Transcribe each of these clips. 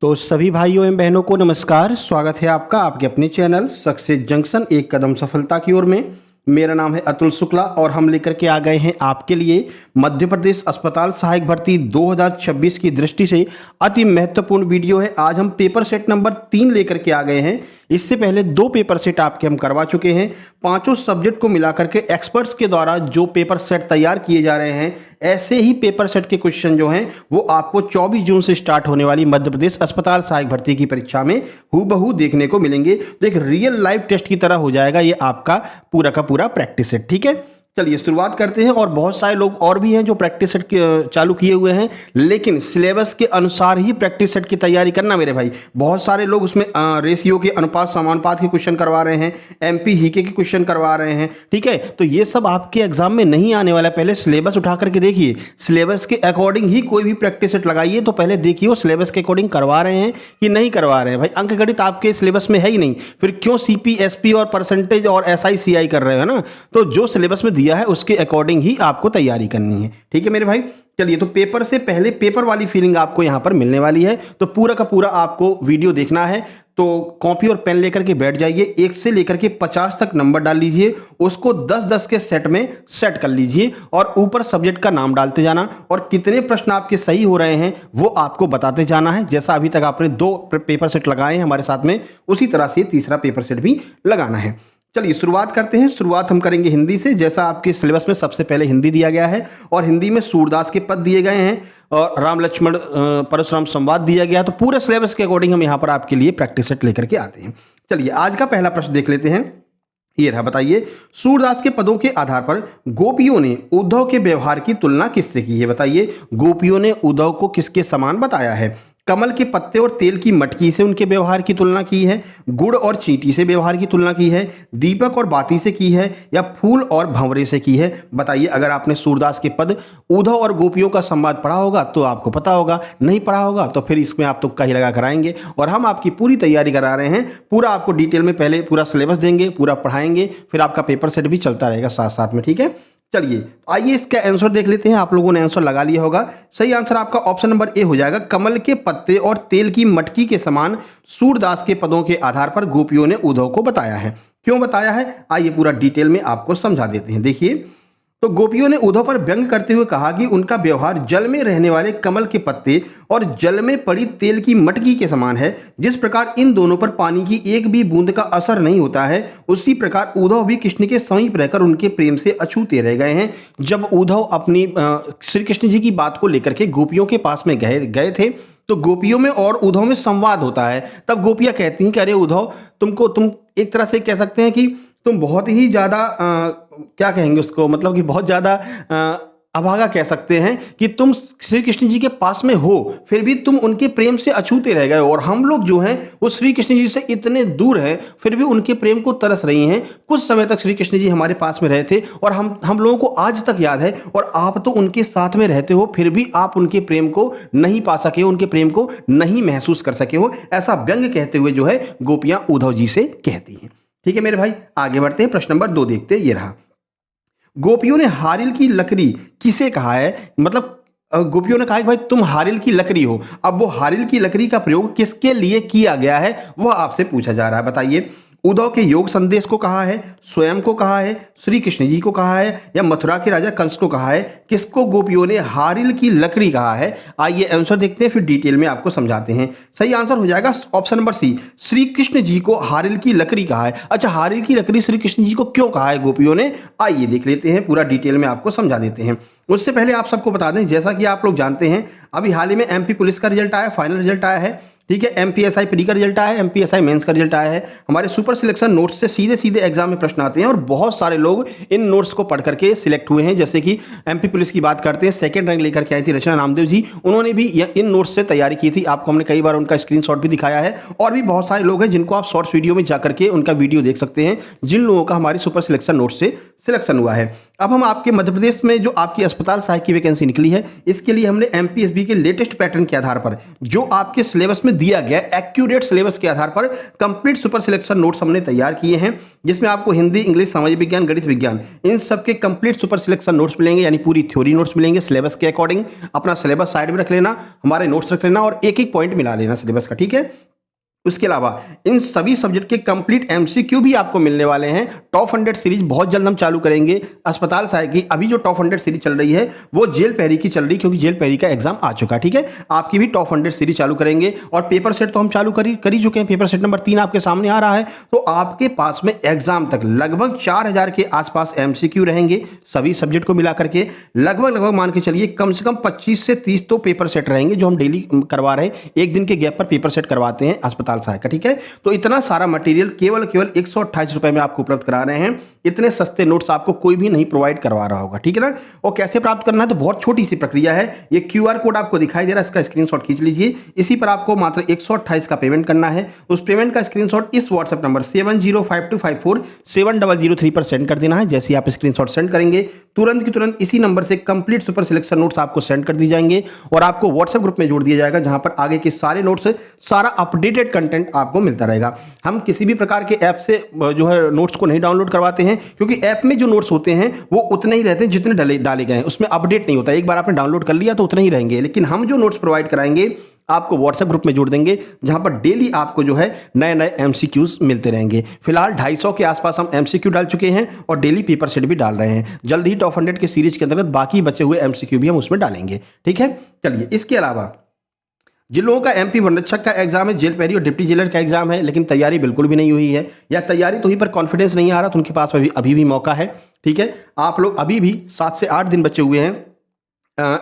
तो सभी भाइयों एवं बहनों को नमस्कार। स्वागत है आपका आपके अपने चैनल सक्सेस जंक्शन एक कदम सफलता की ओर में। मेरा नाम है अतुल शुक्ला और हम लेकर के आ गए हैं आपके लिए मध्य प्रदेश अस्पताल सहायक भर्ती 2026 की दृष्टि से अति महत्वपूर्ण वीडियो है। आज हम पेपर सेट नंबर 3 लेकर के आ गए हैं। इससे पहले 2 पेपर सेट आपके हम करवा चुके हैं। पांचों सब्जेक्ट को मिलाकर के एक्सपर्ट्स के द्वारा जो पेपर सेट तैयार किए जा रहे हैं, ऐसे ही पेपर सेट के क्वेश्चन जो हैं वो आपको 24 जून से स्टार्ट होने वाली मध्य प्रदेश अस्पताल सहायक भर्ती की परीक्षा में हूबहू देखने को मिलेंगे। तो एक रियल लाइव टेस्ट की तरह हो जाएगा ये आपका पूरा का पूरा प्रैक्टिस सेट। ठीक है, चलिए शुरुआत करते हैं। और बहुत सारे लोग और भी हैं जो प्रैक्टिस सेट चालू किए हुए हैं, लेकिन सिलेबस के अनुसार ही प्रैक्टिस सेट की तैयारी करना मेरे भाई। बहुत सारे लोग उसमें रेशियो के अनुपात समानुपात के क्वेश्चन करवा रहे हैं, एमपी जीके के क्वेश्चन करवा रहे हैं। ठीक है, तो ये सब आपके एग्जाम में नहीं आने वाला। पहले सिलेबस उठा करके देखिए, सिलेबस के अकॉर्डिंग ही कोई भी प्रैक्टिस सेट लगाइए। तो पहले देखिए वो सिलेबस के अकॉर्डिंग करवा रहे हैं कि नहीं करवा रहे हैं। भाई अंक गणित आपके सिलेबस में है ही नहीं, फिर क्यों सीपी एसपी और परसेंटेज और एसआई सीआई कर रहे हो ना। तो जो सिलेबस में दिया है उसके अकॉर्डिंग ही आपको तैयारी करनी है। ठीक है मेरे भाई, चलिए तो पेपर से पहले पेपर वाली फीलिंग आपको यहां पर मिलने वाली है। तो पूरा का पूरा आपको वीडियो देखना है। तो कॉपी और पेन लेकर के बैठ जाइए, 1 से लेकर के 50 तक नंबर डाल लीजिए, उसको 10-10 के सेट में सेट कर लीजिए और ऊपर सब्जेक्ट का नाम डालते जाना और कितने प्रश्न आपके सही हो रहे हैं वो आपको बताते जाना है। जैसा अभी तक आपने 2 पेपर सेट लगाए हैं हमारे साथ में, उसी तरह से तीसरा पेपर सेट भी लगाना है। चलिए शुरुआत करते हैं। शुरुआत हम करेंगे हिंदी से। जैसा आपके सिलेबस में सबसे पहले हिंदी दिया गया है और हिंदी में सूरदास के पद दिए गए हैं और राम लक्ष्मण परशुराम संवाद दिया गया। तो पूरे सिलेबस के अकॉर्डिंग हम यहाँ पर आपके लिए प्रैक्टिस सेट लेकर के आते हैं। चलिए आज का पहला प्रश्न देख लेते हैं। ये रहा, बताइए सूरदास के पदों के आधार पर गोपियों ने उद्धव के व्यवहार की तुलना किससे की है। बताइए गोपियों ने उद्धव को किसके समान बताया है। कमल के पत्ते और तेल की मटकी से उनके व्यवहार की तुलना की है, गुड़ और चींटी से व्यवहार की तुलना की है, दीपक और बाती से की है, या फूल और भंवरे से की है। बताइए अगर आपने सूरदास के पद उद्धव और गोपियों का संवाद पढ़ा होगा तो आपको पता होगा, नहीं पढ़ा होगा तो फिर इसमें आप तुक्का ही लगा कराएंगे। और हम आपकी पूरी तैयारी करा रहे हैं, पूरा आपको डिटेल में पहले पूरा सिलेबस देंगे, पूरा पढ़ाएंगे, फिर आपका पेपर सेट भी चलता रहेगा साथ साथ में। ठीक है, चलिए आइए इसका आंसर देख लेते हैं। आप लोगों ने आंसर लगा लिया होगा। सही आंसर आपका ऑप्शन नंबर ए हो जाएगा। कमल के पत्ते और तेल की मटकी के समान सूरदास के पदों के आधार पर गोपियों ने उद्धव को बताया है। क्यों बताया है, आइए पूरा डिटेल में आपको समझा देते हैं। देखिए, तो गोपियों ने उद्धव पर व्यंग करते हुए कहा कि उनका व्यवहार जल में रहने वाले कमल के पत्ते और जल में पड़ी तेल की मटकी के समान है। जिस प्रकार इन दोनों पर पानी की एक भी बूंद का असर नहीं होता है, उसी प्रकार उद्धव भी कृष्ण के समीप रहकर उनके प्रेम से अछूते रह गए हैं। जब उद्धव अपनी श्री कृष्ण जी की बात को लेकर के गोपियों के पास में गए थे, तो गोपियों में और उद्धव में संवाद होता है। तब गोपियां कहती हैं कि अरे उद्धव, तुम एक तरह से कह सकते हैं कि तुम बहुत ही ज़्यादा क्या कहेंगे उसको, मतलब कि बहुत ज़्यादा अभागा कह सकते हैं कि तुम श्री कृष्ण जी के पास में हो, फिर भी तुम उनके प्रेम से अछूते रह गए। और हम लोग जो हैं वो श्री कृष्ण जी से इतने दूर हैं, फिर भी उनके प्रेम को तरस रही हैं। कुछ समय तक श्री कृष्ण जी हमारे पास में रहे थे और हम लोगों को आज तक याद है, और आप तो उनके साथ में रहते हो, फिर भी आप उनके प्रेम को नहीं पा सके हो, उनके प्रेम को नहीं महसूस कर सके हो। ऐसा व्यंग कहते हुए जो है गोपियां उद्धव जी से कहती हैं। ठीक है मेरे भाई, आगे बढ़ते हैं। प्रश्न नंबर 2 देखते हैं। ये रहा, गोपियों ने हारिल की लकड़ी किसे कहा है। मतलब गोपियों ने कहा कि भाई तुम हारिल की लकड़ी हो। अब वो हारिल की लकड़ी का प्रयोग किसके लिए किया गया है वह आपसे पूछा जा रहा है। बताइए उद्धव के योग संदेश को कहा है, स्वयं को कहा है, श्री कृष्ण जी को कहा है, या मथुरा के राजा कंस को कहा है। किसको गोपियों ने हारिल की लकड़ी कहा है, आइए आंसर देखते हैं, फिर डिटेल में आपको समझाते हैं। सही आंसर हो जाएगा option number C, Shri Krishna ji को हारिल की लकड़ी कहा है। अच्छा, हारिल की लकड़ी श्री कृष्ण जी को क्यों कहा है गोपियों ने, आइए देख लेते हैं, पूरा डिटेल में आपको समझा देते हैं। उससे पहले आप सबको बता दें, जैसा कि आप लोग जानते हैं, अभी हाल ही में एमपी पुलिस का रिजल्ट आया, फाइनल रिजल्ट आया है। ठीक है, एमपीएसआई प्री का रिजल्ट आया है, एमपीएसआई मेंस का रिजल्ट आया है। हमारे सुपर सिलेक्शन नोट्स से सीधे सीधे एग्जाम में प्रश्न आते हैं और बहुत सारे लोग इन नोट्स को पढ़ करके सिलेक्ट हुए हैं। जैसे कि एमपी पुलिस की बात करते हैं, सेकंड रैंक लेकर के आई थी रचना नामदेव जी, उन्होंने भी इन नोट्स से तैयारी की थी। आपको हमने कई बार उनका स्क्रीनशॉट भी दिखाया है। और भी बहुत सारे लोग हैं जिनको आप शॉर्ट्स वीडियो में जाकर के उनका वीडियो देख सकते हैं, जिन लोगों का हमारे सुपर सिलेक्शन नोट्स से सिलेक्शन हुआ है। अब हम आपके मध्य प्रदेश में जो आपकी अस्पताल सहायक की वैकेंसी निकली है, इसके लिए हमने एमपीएसबी के लेटेस्ट पैटर्न के आधार पर जो आपके सिलेबस में दिया गया एक्यूरेट सिलेबस के आधार पर कंप्लीट सुपर सिलेक्शन नोट्स हमने तैयार किए हैं, जिसमें आपको हिंदी, इंग्लिश, सामाजिक विज्ञान, गणित विज्ञान इन सब के कंप्लीट सुपर सिलेक्शन नोट्स मिलेंगे, यानी पूरी थ्योरी नोट्स मिलेंगे सिलेबस के अकॉर्डिंग। अपना सिलेबस साइड में रख लेना, हमारे नोट्स रख लेना और एक एक पॉइंट मिला लेना सिलेबस का, ठीक है। उसके अलावा इन सभी सब्जेक्ट के कंप्लीट एमसीक्यू भी आपको मिलने वाले हैं। टॉप 100 सीरीज बहुत जल्द हम चालू करेंगे अस्पताल सहायक की। अभी जो टॉप 100 सीरीज चल रही है वो जेल पैरी की चल रही है, क्योंकि जेल पैरी का एग्जाम आ चुका है, ठीक है। आपकी भी टॉप 100 सीरीज चालू करेंगे और पेपर सेट तो हम चालू कर ही चुके हैं। पेपर सेट नंबर 3 आपके सामने आ रहा है। तो आपके पास में एग्जाम तक लगभग 4000 के आसपास एमसीक्यू रहेंगे सभी सब्जेक्ट को मिलाकर के। लगभग मान के चलिए कम से कम 25 से 30 तो पेपर सेट रहेंगे जो हम डेली करवा रहे हैं। एक दिन के गैप पर पेपर सेट करवाते हैं अस्पताल सहायक का, ठीक है। तो इतना सारा मटेरियल केवल 128 रुपए में आपको उपलब्ध करा रहे हैं। इतने सस्ते नोट्स आपको कोई भी नहीं प्रोवाइड करवा रहा होगा, ठीक है ना। और कैसे प्राप्त करना है, तो बहुत छोटी सी प्रक्रिया है। ये क्यूआर कोड आपको दिखाई दे रहा है, इसका स्क्रीनशॉट खींच लीजिए। इसी पर आपको मात्र 128 का पेमेंट करना है। उस पेमेंट का स्क्रीनशॉट इस व्हाट्सएप नंबर 7052547003 पर सेंड कर देना है। जैसे ही आप स्क्रीनशॉट सेंड करेंगे तुरंत की तुरंत इसी नंबर से कंप्लीट सुपर सिलेक्शन नोट्स आपको सेंड कर दी जाएंगे और आपको व्हाट्सएप ग्रुप में जोड़ दिया जाएगा, जहां पर आगे के सारे नोट्स, सारा अपडेटेड कंटेंट आपको मिलता रहेगा। हम किसी भी प्रकार के ऐप से जो है नोट्स को नहीं डाउनलोड करवाते हैं, क्योंकि ऐप में जो नोट्स होते हैं वो उतने ही रहते हैं जितने डाले गए हैं, उसमें अपडेट नहीं होता। एक बार आपने डाउनलोड कर लिया तो उतने ही रहेंगे। लेकिन हम जो नोट्स प्रोवाइड कराएंगे आपको व्हाट्सएप ग्रुप में जोड़ देंगे, जहां पर डेली आपको जो है नए एमसीक्यूज मिलते रहेंगे। फिलहाल 250 के आसपास हम एमसीक्यू डाल चुके हैं और डेली पेपर सेट भी डाल रहे हैं। जल्द ही टॉप 100 के सीरीज के अंतर्गत बाकी बचे हुए एमसीक्यू भी हम उसमें डालेंगे, ठीक है। चलिए, इसके अलावा जिन लोगों का एमपी वनरक्षक का एग्जाम है, जेल पैरी और डिप्टी जेलर का एग्जाम है, लेकिन तैयारी बिल्कुल भी नहीं हुई है या तैयारी तो ही पर कॉन्फिडेंस नहीं आ रहा, तो उनके पास अभी भी मौका है, ठीक है। आप लोग अभी भी 7 से 8 दिन बचे हुए हैं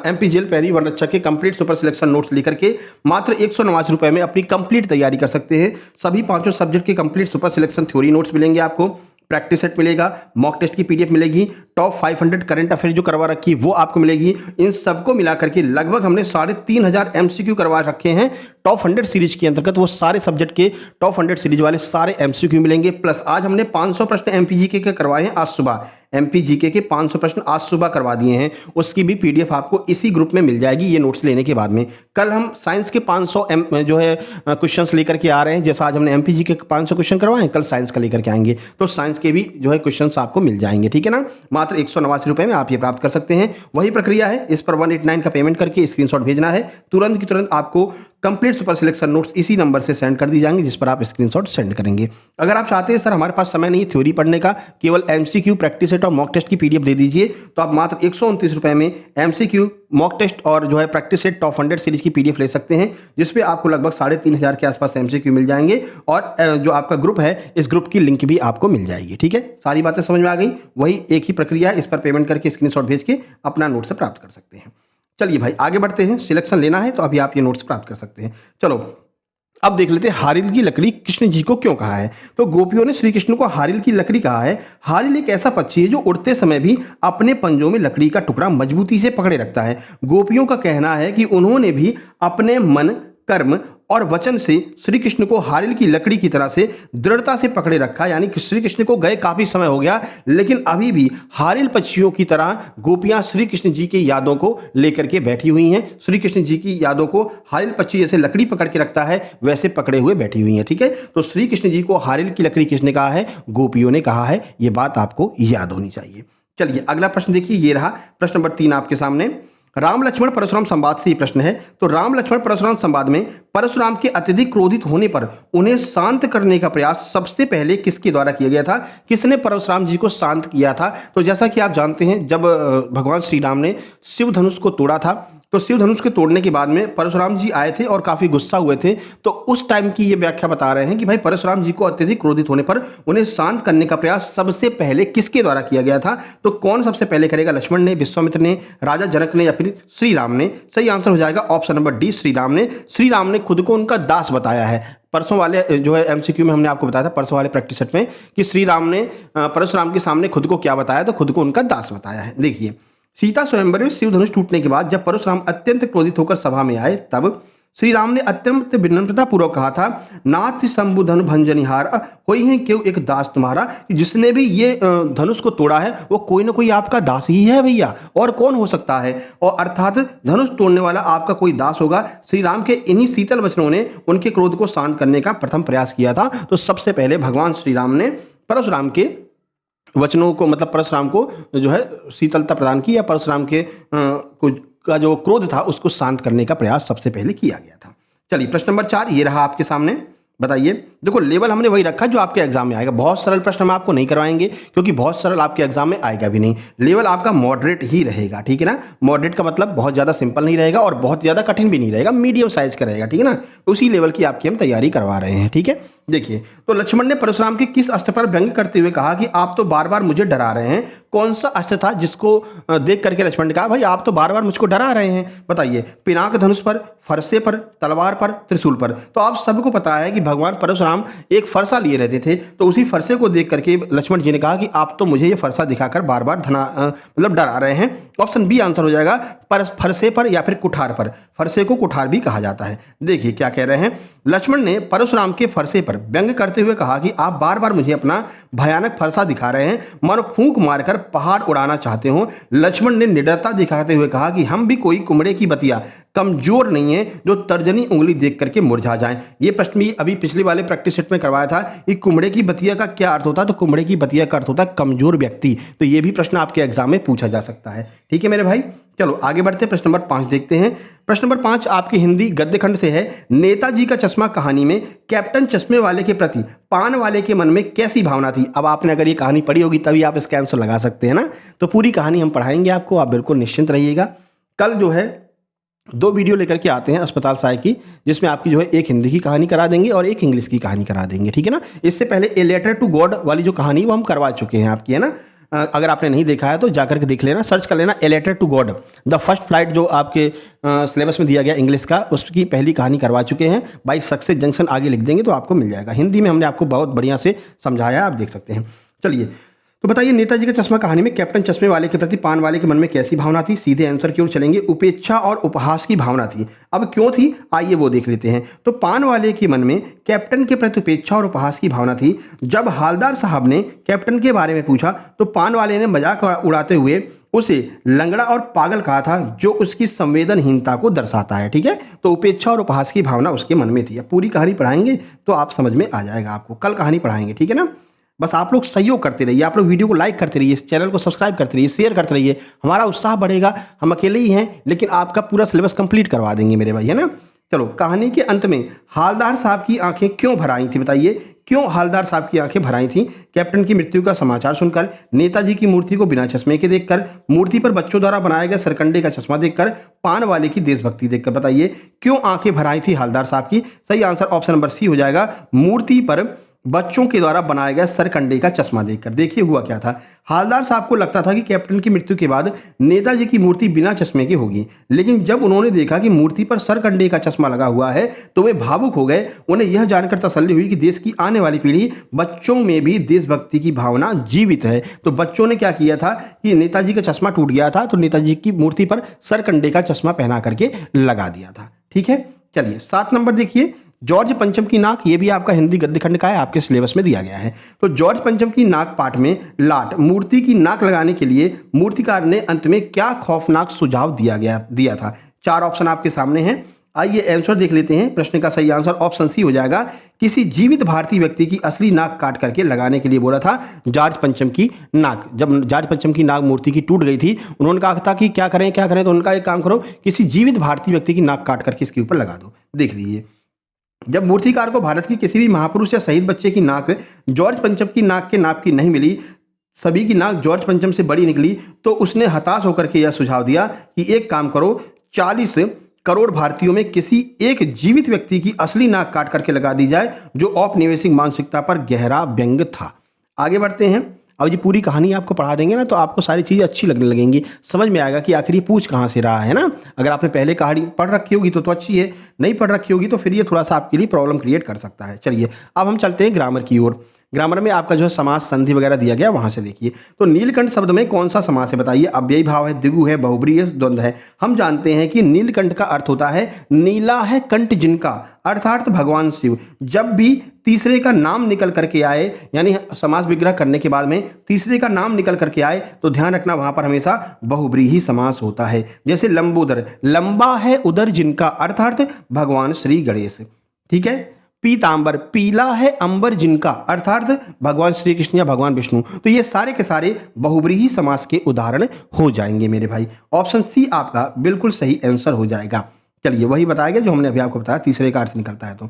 एमपी जेल पैरी वनरक्षक के कंप्लीट सुपर सिलेक्शन नोट्स लेकर के मात्र 189 रुपए में अपनी कंप्लीट तैयारी कर सकते हैं। सभी 5 सब्जेक्ट के complete super selection theory notes मिलेंगे आपको, प्रैक्टिस सेट मिलेगा, मॉक टेस्ट की पीडीएफ मिलेगी, टॉप 500 करंट अफेयर जो करवा रखी है वो आपको मिलेगी। इन सबको मिलाकर के लगभग हमने 3500 एमसीक्यू करवा रखे हैं टॉप 100 सीरीज के अंतर्गत। वो सारे सब्जेक्ट के टॉप 100 सीरीज वाले सारे एमसीक्यू मिलेंगे। प्लस आज हमने 500 प्रश्न एमपीजीके के करवाए हैं आज सुबह। एमपीजीके के 500 प्रश्न आज सुबह करवा दिए हैं, उसकी भी पीडीएफ आपको इसी ग्रुप में मिल जाएगी ये नोट्स लेने के बाद में। कल हम साइंस के 500 जो है क्वेश्चंस लेकर के आ रहे हैं। जैसा आज हमने एमपीजीके के 500 क्वेश्चन करवाए, कल साइंस का लेकर के आएंगे, तो साइंस के भी जो है क्वेश्चंस आपको मिल जाएंगे, ठीक है ना। मात्र 189 रुपए में आप ये प्राप्त कर सकते हैं। वही प्रक्रिया है, इस पर 189 का पेमेंट करके स्क्रीनशॉट भेजना है। तुरंत की तुरंत आपको कंप्लीट सुपर सिलेक्शन नोट्स इसी नंबर से सेंड कर दी जाएंगे, जिस पर आप स्क्रीनशॉट सेंड करेंगे। अगर आप चाहते हैं सर हमारे पास समय नहीं है थ्योरी पढ़ने का, केवल एमसीक्यू, प्रैक्टिस सेट और मॉक टेस्ट की पीडीएफ दे दीजिए, तो आप मात्र 129 रुपए में एमसीक्यू, मॉक टेस्ट और जो है प्रैक्टिस सेट टॉप 100 सीरीज की पीडीएफ ले सकते हैं, जिसपे आपको लगभग 3500 के आसपास एमसीक्यू मिल जाएंगे और जो आपका ग्रुप है इस ग्रुप की लिंक भी आपको मिल जाएगी, ठीक है। सारी बातें समझ में आ गई। वही एक ही प्रक्रिया है, इस पर पेमेंट करके स्क्रीनशॉट भेज के अपना नोट से प्राप्त कर सकते हैं। चलिए भाई आगे बढ़ते हैं। सिलेक्शन लेना है तो अभी आप ये नोट्स प्राप्त कर सकते हैं। चलो अब देख लेते हैं हारिल की लकड़ी कृष्ण जी को क्यों कहा है। तो गोपियों ने श्री कृष्ण को हारिल की लकड़ी कहा है। हारिल एक ऐसा पक्षी है जो उड़ते समय भी अपने पंजों में लकड़ी का टुकड़ा मजबूती से पकड़े रखता है। गोपियों का कहना है कि उन्होंने भी अपने मन, कर्म और वचन से श्री कृष्ण को हारिल की लकड़ी की तरह से दृढ़ता से पकड़े रखा। यानी कि श्री कृष्ण को गए काफी समय हो गया, लेकिन अभी भी हारिल पक्षियों की तरह गोपियां श्री कृष्ण जी की यादों को लेकर के बैठी हुई हैं। श्री कृष्ण जी की यादों को हारिल पक्षी जैसे लकड़ी पकड़ के रखता है वैसे पकड़े हुए बैठी हुई हैं, ठीक है। तो श्री कृष्ण जी को हारिल की लकड़ी किसने कहा है? गोपियों ने कहा है। यह बात आपको याद होनी चाहिए। चलिए अगला प्रश्न देखिए, ये रहा प्रश्न नंबर 3 आपके सामने। राम लक्ष्मण परशुराम संवाद से ये प्रश्न है। तो राम लक्ष्मण परशुराम संवाद में परशुराम के अत्यधिक क्रोधित होने पर उन्हें शांत करने का प्रयास सबसे पहले किसके द्वारा किया गया था? किसने परशुराम जी को शांत किया था? तो जैसा कि आप जानते हैं, जब भगवान श्री राम ने शिव धनुष को तोड़ा था, तो शिव धनुष के तोड़ने के बाद में परशुराम जी आए थे और काफी गुस्सा हुए थे। तो उस टाइम की ये व्याख्या बता रहे हैं कि भाई परशुराम जी को अत्यधिक क्रोधित होने पर उन्हें शांत करने का प्रयास सबसे पहले किसके द्वारा किया गया था? तो कौन सबसे पहले करेगा? लक्ष्मण ने, विश्वामित्र ने, राजा जनक ने या फिर श्री राम ने? सही आंसर हो जाएगा option number D, Shri Ram ने। श्री राम ने खुद को उनका दास बताया है। परसों वाले जो है एमसीक्यू में हमने आपको बताया था, परसों वाले प्रैक्टिस सेट में, कि श्री राम ने परशुराम के सामने खुद को क्या बताया? तो खुद को उनका दास बताया है। देखिए, सीता स्वयंवर में शिव धनुष टूटने के बाद जब परशुराम अत्यंत क्रोधित होकर सभा में आए, तब श्री राम ने अत्यंत विनम्रता पूर्वक कहा था, नाथ शंभु धनु भंजनिहार, कोई है क्यों एक दास तुम्हारा, कि जिसने भी ये धनुष को तोड़ा है वो कोई ना कोई आपका दास ही है भैया, और कौन हो सकता है। और अर्थात धनुष तोड़ने वाला आपका कोई दास होगा। श्री राम के इन्हीं शीतल वचनों ने उनके क्रोध को शांत करने का प्रथम प्रयास किया था। तो सबसे पहले भगवान श्री राम ने परशुराम के वचनों को, मतलब परशुराम को जो है शीतलता प्रदान की, या परशुराम के का जो क्रोध था उसको शांत करने का प्रयास सबसे पहले किया गया था। चलिए प्रश्न नंबर 4 ये रहा आपके सामने। बताइए, देखो लेवल हमने वही रखा जो आपके एग्जाम में आएगा। बहुत सरल प्रश्न हम आपको नहीं करवाएंगे क्योंकि बहुत सरल आपके एग्जाम में आएगा भी नहीं। लेवल आपका मॉडरेट ही रहेगा, ठीक है ना। मॉडरेट का मतलब बहुत ज़्यादा सिंपल नहीं रहेगा और बहुत ज़्यादा कठिन भी नहीं रहेगा, मीडियम साइज का रहेगा, ठीक है ना। उसी लेवल की आपकी हम तैयारी करवा रहे हैं, ठीक है। देखिए, तो लक्ष्मण ने परशुराम के किस अस्त्र पर व्यंग करते हुए कहा कि आप तो बार बार मुझे डरा रहे हैं। कौन सा अस्त्र था जिसको देख करके लक्ष्मण ने कहा भाई आप तो बार बार मुझको डरा रहे हैं। बताइए, पिनाक धनुष पर, फरसे पर, तलवार पर, त्रिशूल पर। तो आप सबको पता है कि भगवान परशुराम एक फरसा लिए रहते थे, तो उसी फरसे को देख करके लक्ष्मण जी ने कहा कि आप तो मुझे ये फरसा दिखाकर बार बार मतलब डरा रहे हैं। ऑप्शन बी आंसर हो जाएगा, फरसे पर या फिर कुठार पर। फरसे को कुठार भी कहा जाता है। देखिए क्या कह रहे हैं, लक्ष्मण ने परशुराम के फरसे पर व्यंग करते हुए कहा कि आप बार बार मुझे अपना भयानक फरसा दिखा रहे हैं, मानो फूंक मारकर पहाड़ उड़ाना चाहते हो। लक्ष्मण ने निडरता दिखाते हुए कहा कि हम भी कोई कुमड़े की बतिया कमजोर नहीं है जो तर्जनी उंगली देख करके मुरझा जाए। ये प्रश्न भी अभी पिछले वाले प्रैक्टिस सेट में करवाया था कि कुमड़े की बतिया का क्या अर्थ होता है। तो कुमड़े की बतिया का अर्थ होता है कमजोर व्यक्ति। तो ये भी प्रश्न आपके एग्जाम में पूछा जा सकता है, ठीक है मेरे भाई। चलो आगे बढ़ते, प्रश्न नंबर 5 देखते हैं। प्रश्न नंबर 5 आपकी हिंदी गद्य खंड से है। नेताजी का चश्मा कहानी में कैप्टन चश्मे वाले के प्रति पान वाले के मन में कैसी भावना थी। अब आपने अगर ये कहानी पढ़ी होगी तभी आप इसका आंसर लगा सकते हैं ना। तो पूरी कहानी हम पढ़ाएंगे आपको, आप बिल्कुल निश्चिंत रहिएगा। कल जो है 2 वीडियो लेकर के आते हैं अस्पताल सहायक की, जिसमें आपकी जो है एक हिंदी की कहानी करा देंगे और एक इंग्लिश की कहानी करा देंगे, ठीक है ना। इससे पहले ए लेटर टू गॉड वाली जो कहानी वो हम करवा चुके हैं आपकी, है ना। अगर आपने नहीं देखा है तो जाकर के देख लेना, सर्च कर लेना a letter to God the first flight, जो आपके सिलेबस में दिया गया इंग्लिश का, उसकी पहली कहानी करवा चुके हैं। बाय सक्सेस जंक्शन आगे लिख देंगे तो आपको मिल जाएगा। हिंदी में हमने आपको बहुत बढ़िया से समझाया, आप देख सकते हैं। चलिए तो बताइए, नेताजी का चश्मा कहानी में कैप्टन चश्मे वाले के प्रति पान वाले के मन में कैसी भावना थी। सीधे आंसर की ओर चलेंगे, उपेक्षा और उपहास की भावना थी। अब क्यों थी, आइए वो देख लेते हैं। तो पान वाले के मन में कैप्टन के प्रति उपेक्षा और उपहास की भावना थी। जब हालदार साहब ने कैप्टन के बारे में पूछा तो पान वाले ने मजाक उड़ाते हुए उसे लंगड़ा और पागल कहा था, जो उसकी संवेदनहीनता को दर्शाता है, ठीक है। तो उपेक्षा और उपहास की भावना उसके मन में थी। अब पूरी कहानी पढ़ाएंगे तो आप समझ में आ जाएगा आपको, कल कहानी पढ़ाएंगे, ठीक है ना। बस आप लोग सहयोग करते रहिए, आप लोग वीडियो को लाइक करते रहिए, इस चैनल को सब्सक्राइब करते रहिए, शेयर करते रहिए, हमारा उत्साह बढ़ेगा। हम अकेले ही हैं लेकिन आपका पूरा सिलेबस कंप्लीट करवा देंगे मेरे भाई, है ना। चलो कहानी के अंत में हालदार साहब की आंखें क्यों भर आई थी, बताइए क्यों हालदार साहब की आंखें भर आई थी। कैप्टन की मृत्यु का समाचार सुनकर, नेताजी की मूर्ति को बिना चश्मे के देखकर, मूर्ति पर बच्चों द्वारा बनाया गया सरकंडे का चश्मा देखकर, पान वाले की देशभक्ति देखकर। बताइए क्यों आंखें भर आई थी हालदार साहब की। सही आंसर ऑप्शन नंबर सी हो जाएगा, मूर्ति पर बच्चों के द्वारा बनाया गया सरकंडे का चश्मा देखकर। देखिए हुआ क्या था, हालदार साहब को लगता था कि कैप्टन की मृत्यु के बाद नेताजी की मूर्ति बिना चश्मे की होगी, लेकिन जब उन्होंने देखा कि मूर्ति पर सरकंडे का चश्मा लगा हुआ है तो वे भावुक हो गए। उन्हें यह जानकर तसल्ली हुई कि देश की आने वाली पीढ़ी बच्चों में भी देशभक्ति की भावना जीवित है। तो बच्चों ने क्या किया था कि नेताजी का चश्मा टूट गया था तो नेताजी की मूर्ति पर सरकंडे का चश्मा पहना करके लगा दिया था, ठीक है। चलिए 7 नंबर देखिए, जॉर्ज पंचम की नाक, ये भी आपका हिंदी गद्य खंड का है, आपके सिलेबस में दिया गया है। तो जॉर्ज पंचम की नाक पाठ में लाट मूर्ति की नाक लगाने के लिए मूर्तिकार ने अंत में क्या खौफनाक सुझाव दिया था। 4 ऑप्शन आपके सामने हैं, आइए आंसर देख लेते हैं। प्रश्न का सही आंसर ऑप्शन सी हो जाएगा, किसी जीवित भारतीय व्यक्ति की असली नाक काट करके लगाने के लिए बोला था जॉर्ज पंचम की नाक। जब जॉर्ज पंचम की नाक मूर्ति की टूट गई थी, उन्होंने कहा था कि क्या करें तो उनका एक काम करो, किसी जीवित भारतीय व्यक्ति की नाक काट करके इसके ऊपर लगा दो। देख लीजिए, जब मूर्तिकार को भारत की किसी भी महापुरुष या शहीद बच्चे की नाक जॉर्ज पंचम की नाक के नाप की नहीं मिली, सभी की नाक जॉर्ज पंचम से बड़ी निकली, तो उसने हताश होकर के यह सुझाव दिया कि एक काम करो, 40 करोड़ भारतीयों में किसी एक जीवित व्यक्ति की असली नाक काट करके लगा दी जाए, जो औपनिवेशिक मानसिकता पर गहरा व्यंग था। आगे बढ़ते हैं, अब ये पूरी कहानी आपको पढ़ा देंगे ना तो आपको सारी चीज़ें अच्छी लगने लगेंगी, समझ में आएगा कि आखिर ये पूछ कहाँ से रहा है ना। अगर आपने पहले कहानी पढ़ रखी होगी तो अच्छी है, नहीं पढ़ रखी होगी तो फिर ये थोड़ा सा आपके लिए प्रॉब्लम क्रिएट कर सकता है। चलिए अब हम चलते हैं ग्रामर की ओर। ग्रामर में आपका जो है समास संधि वगैरह दिया गया वहां से देखिए। तो नीलकंठ शब्द में कौन सा समास है बताइए। अव्ययी भाव है, द्विगु है, बहुब्रीहि है, द्वंद्व है। हम जानते हैं कि नीलकंठ का अर्थ होता है नीला है कंठ जिनका, अर्थात भगवान शिव। जब भी तीसरे का नाम निकल करके आए, यानी समास विग्रह करने के बाद में तीसरे का नाम निकल करके आए, तो ध्यान रखना वहां पर हमेशा बहुब्रीहि समास होता है। जैसे लंबोदर, लंबा है उदर जिनका, अर्थात भगवान श्री गणेश। ठीक है। पीतांबर, पीला है अंबर जिनका, अर्थात भगवान श्री कृष्ण या भगवान विष्णु। तो ये सारे के सारे बहुब्रीहि समास के उदाहरण हो जाएंगे मेरे भाई। ऑप्शन सी आपका बिल्कुल सही आंसर हो जाएगा। चलिए वही बताया गया जो हमने अभी आपको बताया, तीसरे का अर्थ निकलता है। तो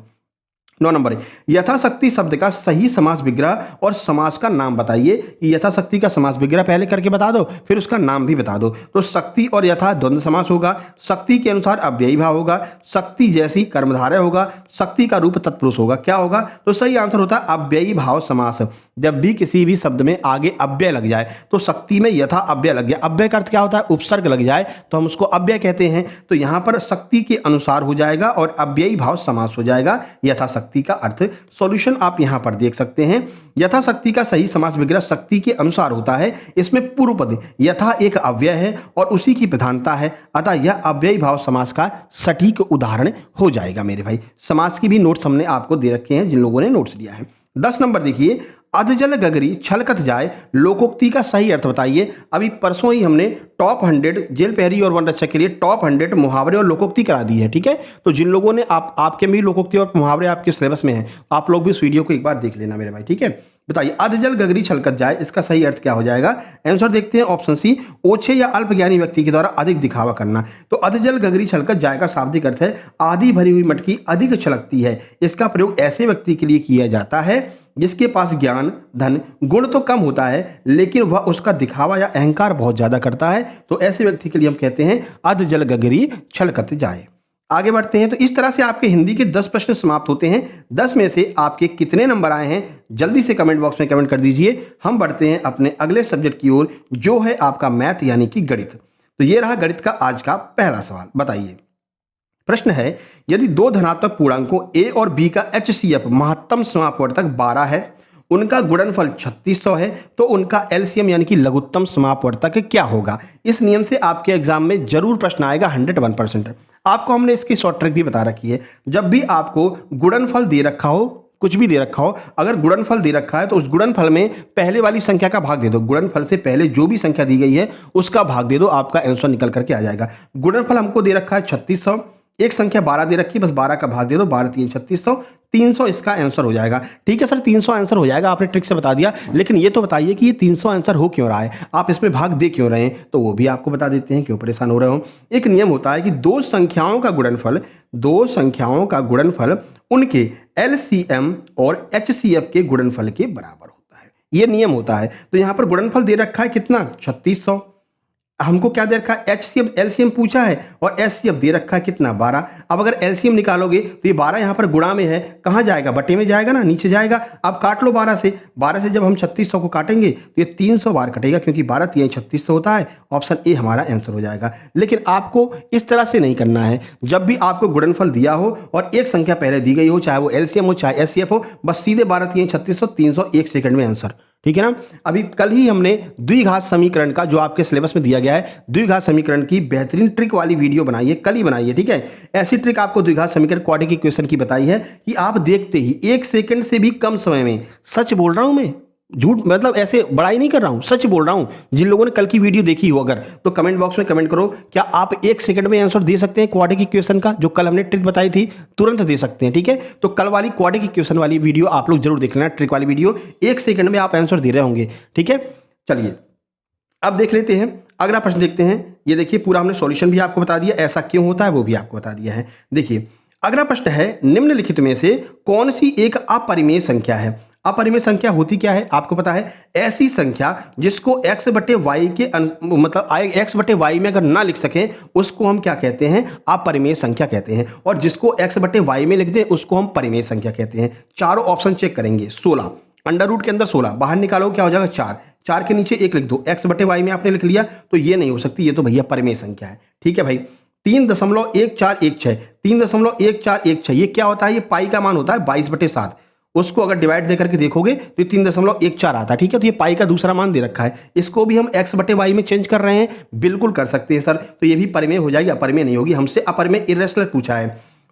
9 नंबर है, यथाशक्ति शब्द का सही समास विग्रह और समास का नाम बताइए। कि यथाशक्ति का समास विग्रह पहले करके बता दो, फिर उसका नाम भी बता दो। तो शक्ति और यथा द्वंद्व समास होगा, शक्ति के अनुसार अव्ययी भाव होगा, शक्ति जैसी कर्मधारय होगा, शक्ति का रूप तत्पुरुष होगा। क्या होगा? तो सही आंसर होता है अव्ययी भाव समास। जब भी किसी भी शब्द में आगे अव्यय लग जाए, तो शक्ति में यथा अव्यय लग गया, अव्यय का अर्थ क्या होता है? उपसर्ग लग जाए तो हम उसको अव्यय कहते हैं। तो यहां पर शक्ति के अनुसार हो जाएगा और अव्ययी भाव समास हो जाएगा यथाशक्ति का अर्थ। सॉल्यूशन आप यहां पर देख सकते हैं। यथाशक्ति का सही समास विग्रह शक्ति के अनुसार होता है। इसमें पूर्व पद यथा एक अव्यय है और उसी की प्रधानता है, अतः यह अव्ययी भाव समास का सटीक उदाहरण हो जाएगा मेरे भाई। समास की भी नोट्स हमने आपको दे रखे हैं जिन लोगों ने नोट्स लिया है। 10 नंबर देखिए, अधजल गगरी छलकत जाए, लोकोक्ति का सही अर्थ बताइए। अभी परसों ही हमने टॉप 100 जेल पहरी और वन रक्षक के लिए टॉप 100 मुहावरे और लोकोक्ति करा दी है। ठीक है। तो जिन लोगों ने आपके में लोकोक्ति और मुहावरे आपके सिलेबस में है, आप लोग भी इस वीडियो को एक बार देख लेना मेरे भाई। ठीक है। बताइए अधजल गगरी छलकत जाए, इसका सही अर्थ क्या हो जाएगा? आंसर देखते हैं। ऑप्शन सी, ओछे या अल्पज्ञानी व्यक्ति के द्वारा अधिक दिखावा करना। तो अधजल गगरी छलकत जाए का शाब्दिक अर्थ है आधी भरी हुई मटकी अधिक छलकती है। इसका प्रयोग ऐसे व्यक्ति के लिए किया जाता है जिसके पास ज्ञान धन गुण तो कम होता है, लेकिन वह उसका दिखावा या अहंकार बहुत ज्यादा करता है। तो ऐसे व्यक्ति के लिए हम कहते हैं अधजल गगरी छलकत जाए। आगे बढ़ते हैं। तो इस तरह से आपके हिंदी के 10 प्रश्न समाप्त होते हैं। 10 में से आपके कितने नंबर आए हैं जल्दी से कमेंट बॉक्स में कमेंट कर दीजिए। हम बढ़ते हैं अपने अगले सब्जेक्ट की ओर, जो है आपका मैथ यानी कि गणित। तो ये रहा गणित का आज का पहला सवाल। बताइए, प्रश्न है, यदि दो धनात्मक पूर्णांकों a और b का HCF महत्तम समापवर्तक 12 है, उनका गुणनफल 3600 है, तो उनका LCM यानी कि लघुत्तम समापवर्तक क्या होगा? इस नियम से आपके एग्जाम में जरूर प्रश्न आएगा 101%। आपको हमने इसकी शॉर्ट ट्रिक भी बता रखी है। जब भी आपको गुणनफल दे रखा हो, कुछ भी दे रखा हो, अगर गुणनफल दे रखा है तो उस गुणनफल में पहले वाली संख्या का भाग दे दो। गुणनफल से पहले जो भी संख्या दी गई है उसका भाग दे दो, आपका आंसर निकल करके आ जाएगा। गुणनफल हमको दे रखा है 3600, एक संख्या 12 दे रखी है, बस 12 का भाग दे दो, 12 3 3600, 300 इसका आंसर हो जाएगा। ठीक है सर, 300 आंसर हो जाएगा, आपने ट्रिक से बता दिया, लेकिन ये तो बताइए कि ये 300 आंसर हो क्यों रहा है, आप इसमें भाग दे क्यों रहे हैं? तो वो भी आपको बता देते हैं, क्यों परेशान हो रहे हो। एक नियम होता है कि दो संख्याओं का गुणनफल उनके LCM और HCF के गुणनफल के बराबर होता है। ये नियम होता है। तो यहां पर गुणनफल दे रखा है कितना? 3600। हमको क्या दे रखा है? HCF LCM पूछा है, और HCF दे रखा है कितना? 12। अब अगर LCM निकालोगे तो ये 12 यहाँ पर गुणा में है, कहाँ जाएगा? बटे में जाएगा ना, नीचे जाएगा। अब काट लो 12 से। 12 से जब हम 3600 को काटेंगे तो ये 300 बार कटेगा, क्योंकि 12 3 3600 होता है। ऑप्शन ए हमारा आंसर हो जाएगा। लेकिन आपको इस तरह से नहीं करना है। जब भी आपको गुणनफल दिया हो और एक संख्या पहले दी गई हो, चाहे वो LCM हो चाहे HCF हो, बस सीधे 12 3 3600, 300 1 सेकंड में आंसर। ठीक है ना। अभी कल ही हमने द्विघात समीकरण का, जो आपके सिलेबस में दिया गया है, द्विघात समीकरण की बेहतरीन ट्रिक वाली वीडियो बनाई है, कल ही बनाई है। ठीक है। ऐसी ट्रिक आपको द्विघात समीकरण क्वाड्रेटिक इक्वेशन की बताई है कि आप देखते ही 1 सेकंड से भी कम समय में, सच बोल रहा हूं मैं, झूठ मतलब ऐसे बड़ाई नहीं कर रहा हूं, सच बोल रहा हूं। जिन लोगों ने कल की वीडियो देखी हो अगर, तो कमेंट बॉक्स में कमेंट करो, क्या आप 1 सेकंड में आंसर दे सकते हैं क्वाड्रेटिक इक्वेशन का? जो कल हमने ट्रिक बताई थी, तुरंत दे सकते हैं। ठीक है। तो कल वाली क्वाड्रेटिक इक्वेशन वाली वीडियो आप लोग जरूर देख लेना, ट्रिक वाली वीडियो। 1 सेकंड में आप आंसर दे रहे होंगे। ठीक है। चलिए अब देख लेते हैं अगला प्रश्न। देखते हैं, ये देखिए पूरा हमने सॉल्यूशन भी आपको बता दिया, ऐसा क्यों होता है वो भी आपको बता दिया है। देखिए अगला प्रश्न है, निम्नलिखित में से कौन सी एक अपरिमेय संख्या है? अपरिमेय संख्या होती क्या है? आपको पता है, ऐसी संख्या जिसको x बटे वाई के मतलब x बटे वाई में अगर ना लिख सकें उसको हम क्या कहते हैं? अपरिमेय संख्या कहते हैं। और जिसको x बटे वाई में लिख दें उसको हम परिमेय संख्या कहते हैं। चारों ऑप्शन चेक करेंगे। 16 अंडर रूट के अंदर 16 बाहर निकालो, क्या हो जाएगा? 4। 4 के नीचे 1 लिख दो, x बटे वाई में आपने लिख लिया, तो ये नहीं हो सकती, ये तो भैया परिमेय संख्या है। ठीक है भाई। 3.1416, 3.1416, ये क्या होता है? ये पाई का मान होता है 22/7। उसको अगर डिवाइड दे करके देखोगे तो ये 3.14 आता है। ठीक है, तो ये पाई का दूसरा मान दे रखा है, इसको भी हम x बटे वाई में चेंज कर रहे हैं, बिल्कुल कर सकते हैं सर। तो ये भी परिमेय हो जाएगी, अपरिमेय नहीं होगी। हमसे अपरिमेय इर्रेशनल पूछा है।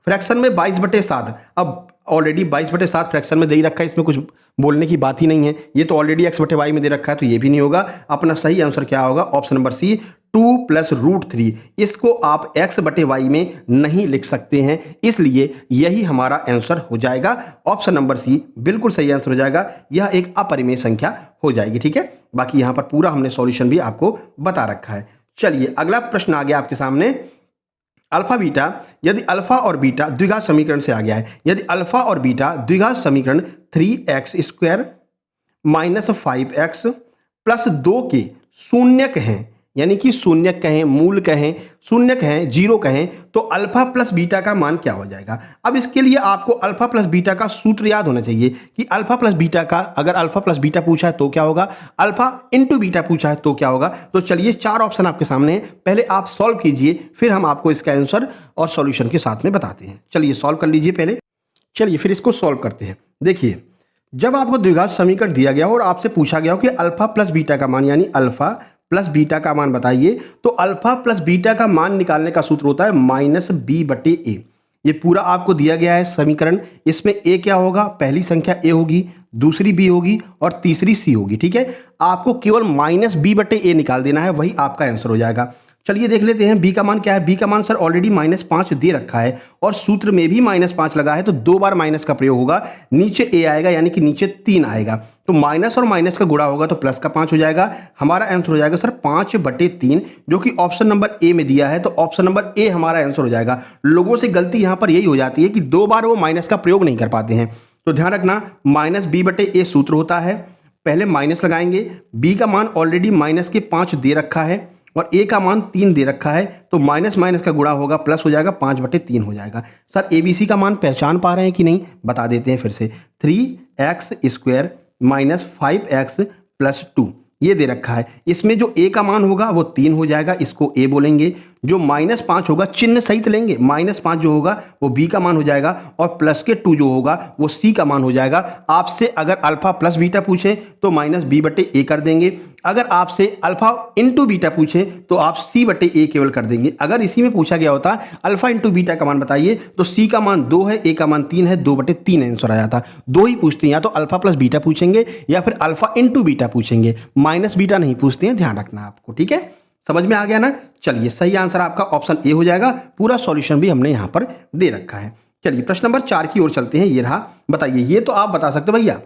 फ्रैक्शन में 22/7, अब ऑलरेडी 22/7 फ्रैक्शन में दे ही रखा है, इसमें कुछ बोलने की बात ही नहीं है। ये तो ऑलरेडी x बटे वाई में दे रखा है, तो ये भी नहीं होगा। अपना सही आंसर क्या होगा? Option number C, 2 + √3। इसको आप x बटे वाई में नहीं लिख सकते हैं, इसलिए यही हमारा आंसर हो जाएगा। ऑप्शन नंबर सी बिल्कुल सही आंसर हो जाएगा। यह एक अपरिमेय संख्या हो जाएगी। ठीक है, बाकी यहाँ पर पूरा हमने सॉल्यूशन भी आपको बता रखा है। चलिए अगला प्रश्न आ गया आपके सामने। अल्फा बीटा, यदि अल्फा और बीटा द्विघात समीकरण से आ गया है, यदि अल्फा और बीटा द्विघात समीकरण 3x² - 5x + 2 के शून्यक हैं, यानी कि शून्यक कहें, मूल कहें, शून्यक हैं, जीरो कहें, तो अल्फा प्लस बीटा का मान क्या हो जाएगा? अब इसके लिए आपको अल्फा प्लस बीटा का सूत्र याद होना चाहिए कि अल्फा प्लस बीटा का, अगर अल्फा प्लस बीटा पूछा है तो क्या होगा, अल्फा इंटू बीटा पूछा है तो क्या होगा। तो चलिए 4 ऑप्शन आपके सामने हैं, पहले आप सॉल्व कीजिए, फिर हम आपको इसका आंसर और सॉल्यूशन के साथ में बताते हैं। चलिए सॉल्व कर लीजिए पहले, चलिए फिर इसको सॉल्व करते हैं। देखिए, जब आपको द्विघात समीकरण दिया गया और आपसे पूछा गया हो कि अल्फा प्लस बीटा का मान, यानी अल्फा प्लस बीटा का मान बताइए, तो अल्फा प्लस बीटा का मान निकालने का सूत्र होता है -b/a। ये पूरा आपको दिया गया है समीकरण। इसमें a क्या होगा? पहली संख्या a होगी, दूसरी b होगी और तीसरी c होगी। ठीक है, आपको केवल -b/a निकाल देना है, वही आपका आंसर हो जाएगा। चलिए देख लेते हैं b का मान क्या है। b का मान सर ऑलरेडी -5 दे रखा है और सूत्र में भी -5 लगा है, तो 2 बार माइनस का प्रयोग होगा, नीचे a आएगा, यानी कि नीचे 3 आएगा, तो माइनस और माइनस का गुणा होगा तो प्लस का 5 हो जाएगा। हमारा आंसर हो जाएगा सर 5/3, जो कि ऑप्शन नंबर ए में दिया है, तो ऑप्शन नंबर ए हमारा आंसर हो जाएगा। लोगों से गलती यहाँ पर यही हो जाती है कि 2 बार वो माइनस का प्रयोग नहीं कर पाते हैं, तो ध्यान रखना -b/a सूत्र होता है। पहले माइनस लगाएंगे, b का मान ऑलरेडी -5 दे रखा है और a का मान 3 दे रखा है, तो माइनस माइनस का गुणा होगा, प्लस हो जाएगा, 5/3 हो जाएगा। सर ABC का मान पहचान पा रहे हैं कि नहीं, बता देते हैं फिर से। 3x² - 5x + 2 ये दे रखा है। इसमें जो a का मान होगा वो 3 हो जाएगा, इसको a बोलेंगे। जो -5 होगा, चिन्ह सहित लेंगे, -5 जो होगा वो b का मान हो जाएगा और प्लस के 2 जो होगा वो c का मान हो जाएगा। आपसे अगर अल्फा प्लस बीटा पूछे तो -b/a कर देंगे, अगर आपसे अल्फा इंटू बीटा पूछे तो आप c/a केवल कर देंगे। अगर इसी में पूछा गया होता अल्फा इंटू बीटा का मान बताइए, तो c का मान 2 है, a का मान 3 है, 2/3 आंसर आ जाता। 2 ही पूछते हैं, या तो अल्फा प्लस बीटा पूछेंगे या फिर अल्फा इंटू बीटा पूछेंगे, माइनस बीटा नहीं पूछते हैं, ध्यान रखना आपको। ठीक है, समझ में आ गया ना। चलिए सही आंसर आपका ऑप्शन ए हो जाएगा। पूरा सॉल्यूशन भी हमने यहाँ पर दे रखा है। चलिए प्रश्न नंबर 4 की ओर चलते हैं। ये रहा, बताइए। ये तो आप बता सकते हो भैया,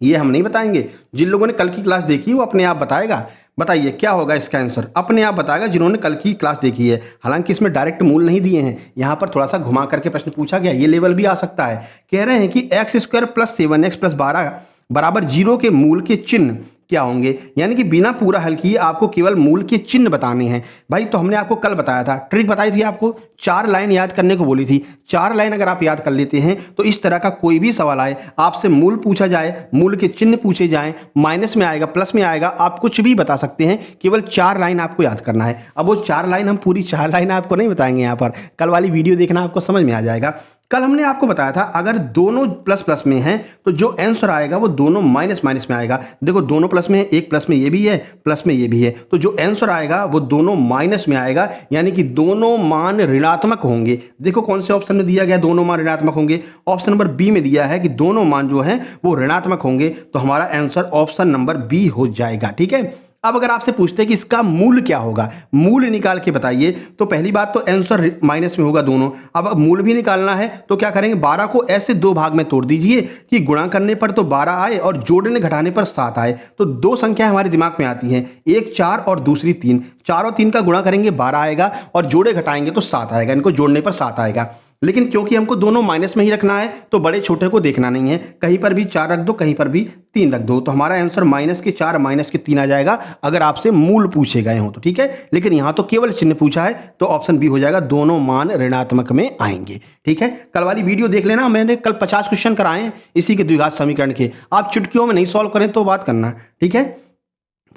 ये हम नहीं बताएंगे। जिन लोगों ने कल की क्लास देखी वो अपने आप बताएगा। बताइए क्या होगा इसका आंसर, अपने आप बताएगा जिन्होंने कल की क्लास देखी है। हालांकि इसमें डायरेक्ट मूल नहीं दिए हैं, यहाँ पर थोड़ा सा घुमा करके प्रश्न पूछा गया, ये लेवल भी आ सकता है। कह रहे हैं कि x² + 7x + 12 बराबर 0 के मूल के चिन्ह क्या होंगे, यानी कि बिना पूरा हल किए आपको केवल मूल के चिन्ह बताने हैं। भाई तो हमने आपको कल बताया था, ट्रिक बताई थी आपको, 4 लाइन याद करने को बोली थी। 4 लाइन अगर आप याद कर लेते हैं तो इस तरह का कोई भी सवाल आए, आपसे मूल पूछा जाए, मूल के चिन्ह पूछे जाएं, माइनस में आएगा, प्लस में आएगा, आप कुछ भी बता सकते हैं, केवल 4 लाइन आपको याद करना है। अब वो 4 लाइन हम पूरी 4 लाइन आपको नहीं बताएंगे, यहाँ पर कल वाली वीडियो देखना, आपको समझ में आ जाएगा। कल हमने आपको बताया था अगर दोनों प्लस प्लस में हैं तो जो आंसर आएगा वो दोनों माइनस माइनस में आएगा। देखो दोनों प्लस में है, एक प्लस में ये भी है, प्लस में ये भी है, तो जो आंसर आएगा वो दोनों माइनस में आएगा, यानी कि दोनों मान ऋणात्मक होंगे। देखो कौन से ऑप्शन में दिया गया दोनों मान ऋणात्मक होंगे, ऑप्शन नंबर बी में दिया है कि दोनों मान जो है वो ऋणात्मक होंगे, तो हमारा आंसर ऑप्शन नंबर बी हो जाएगा। ठीक है, अब अगर आपसे पूछते हैं कि इसका मूल क्या होगा, मूल निकाल के बताइए, तो पहली बात तो आंसर माइनस में होगा दोनों। अब मूल भी निकालना है तो क्या करेंगे, 12 को ऐसे 2 भाग में तोड़ दीजिए कि गुणा करने पर तो 12 आए और जोड़ने घटाने पर 7 आए। तो 2 संख्या हमारे दिमाग में आती हैं, एक 4 और दूसरी 3। 4 और 3 का गुणा करेंगे 12 आएगा और जोड़े घटाएंगे तो 7 आएगा, इनको जोड़ने पर 7 आएगा। लेकिन क्योंकि हमको दोनों माइनस में ही रखना है तो बड़े छोटे को देखना नहीं है, कहीं पर भी 4 रख दो, कहीं पर भी 3 रख दो, तो हमारा आंसर -4 -3 आ जाएगा अगर आपसे मूल पूछे गए हो तो। ठीक है, लेकिन यहाँ तो केवल चिन्ह पूछा है तो ऑप्शन बी हो जाएगा, दोनों मान ऋणात्मक में आएंगे। ठीक है, कल वाली वीडियो देख लेना, मैंने कल 50 क्वेश्चन कराए हैं इसी के द्विघात समीकरण के, आप चुटकियों में नहीं सॉल्व करें तो बात करना। ठीक है,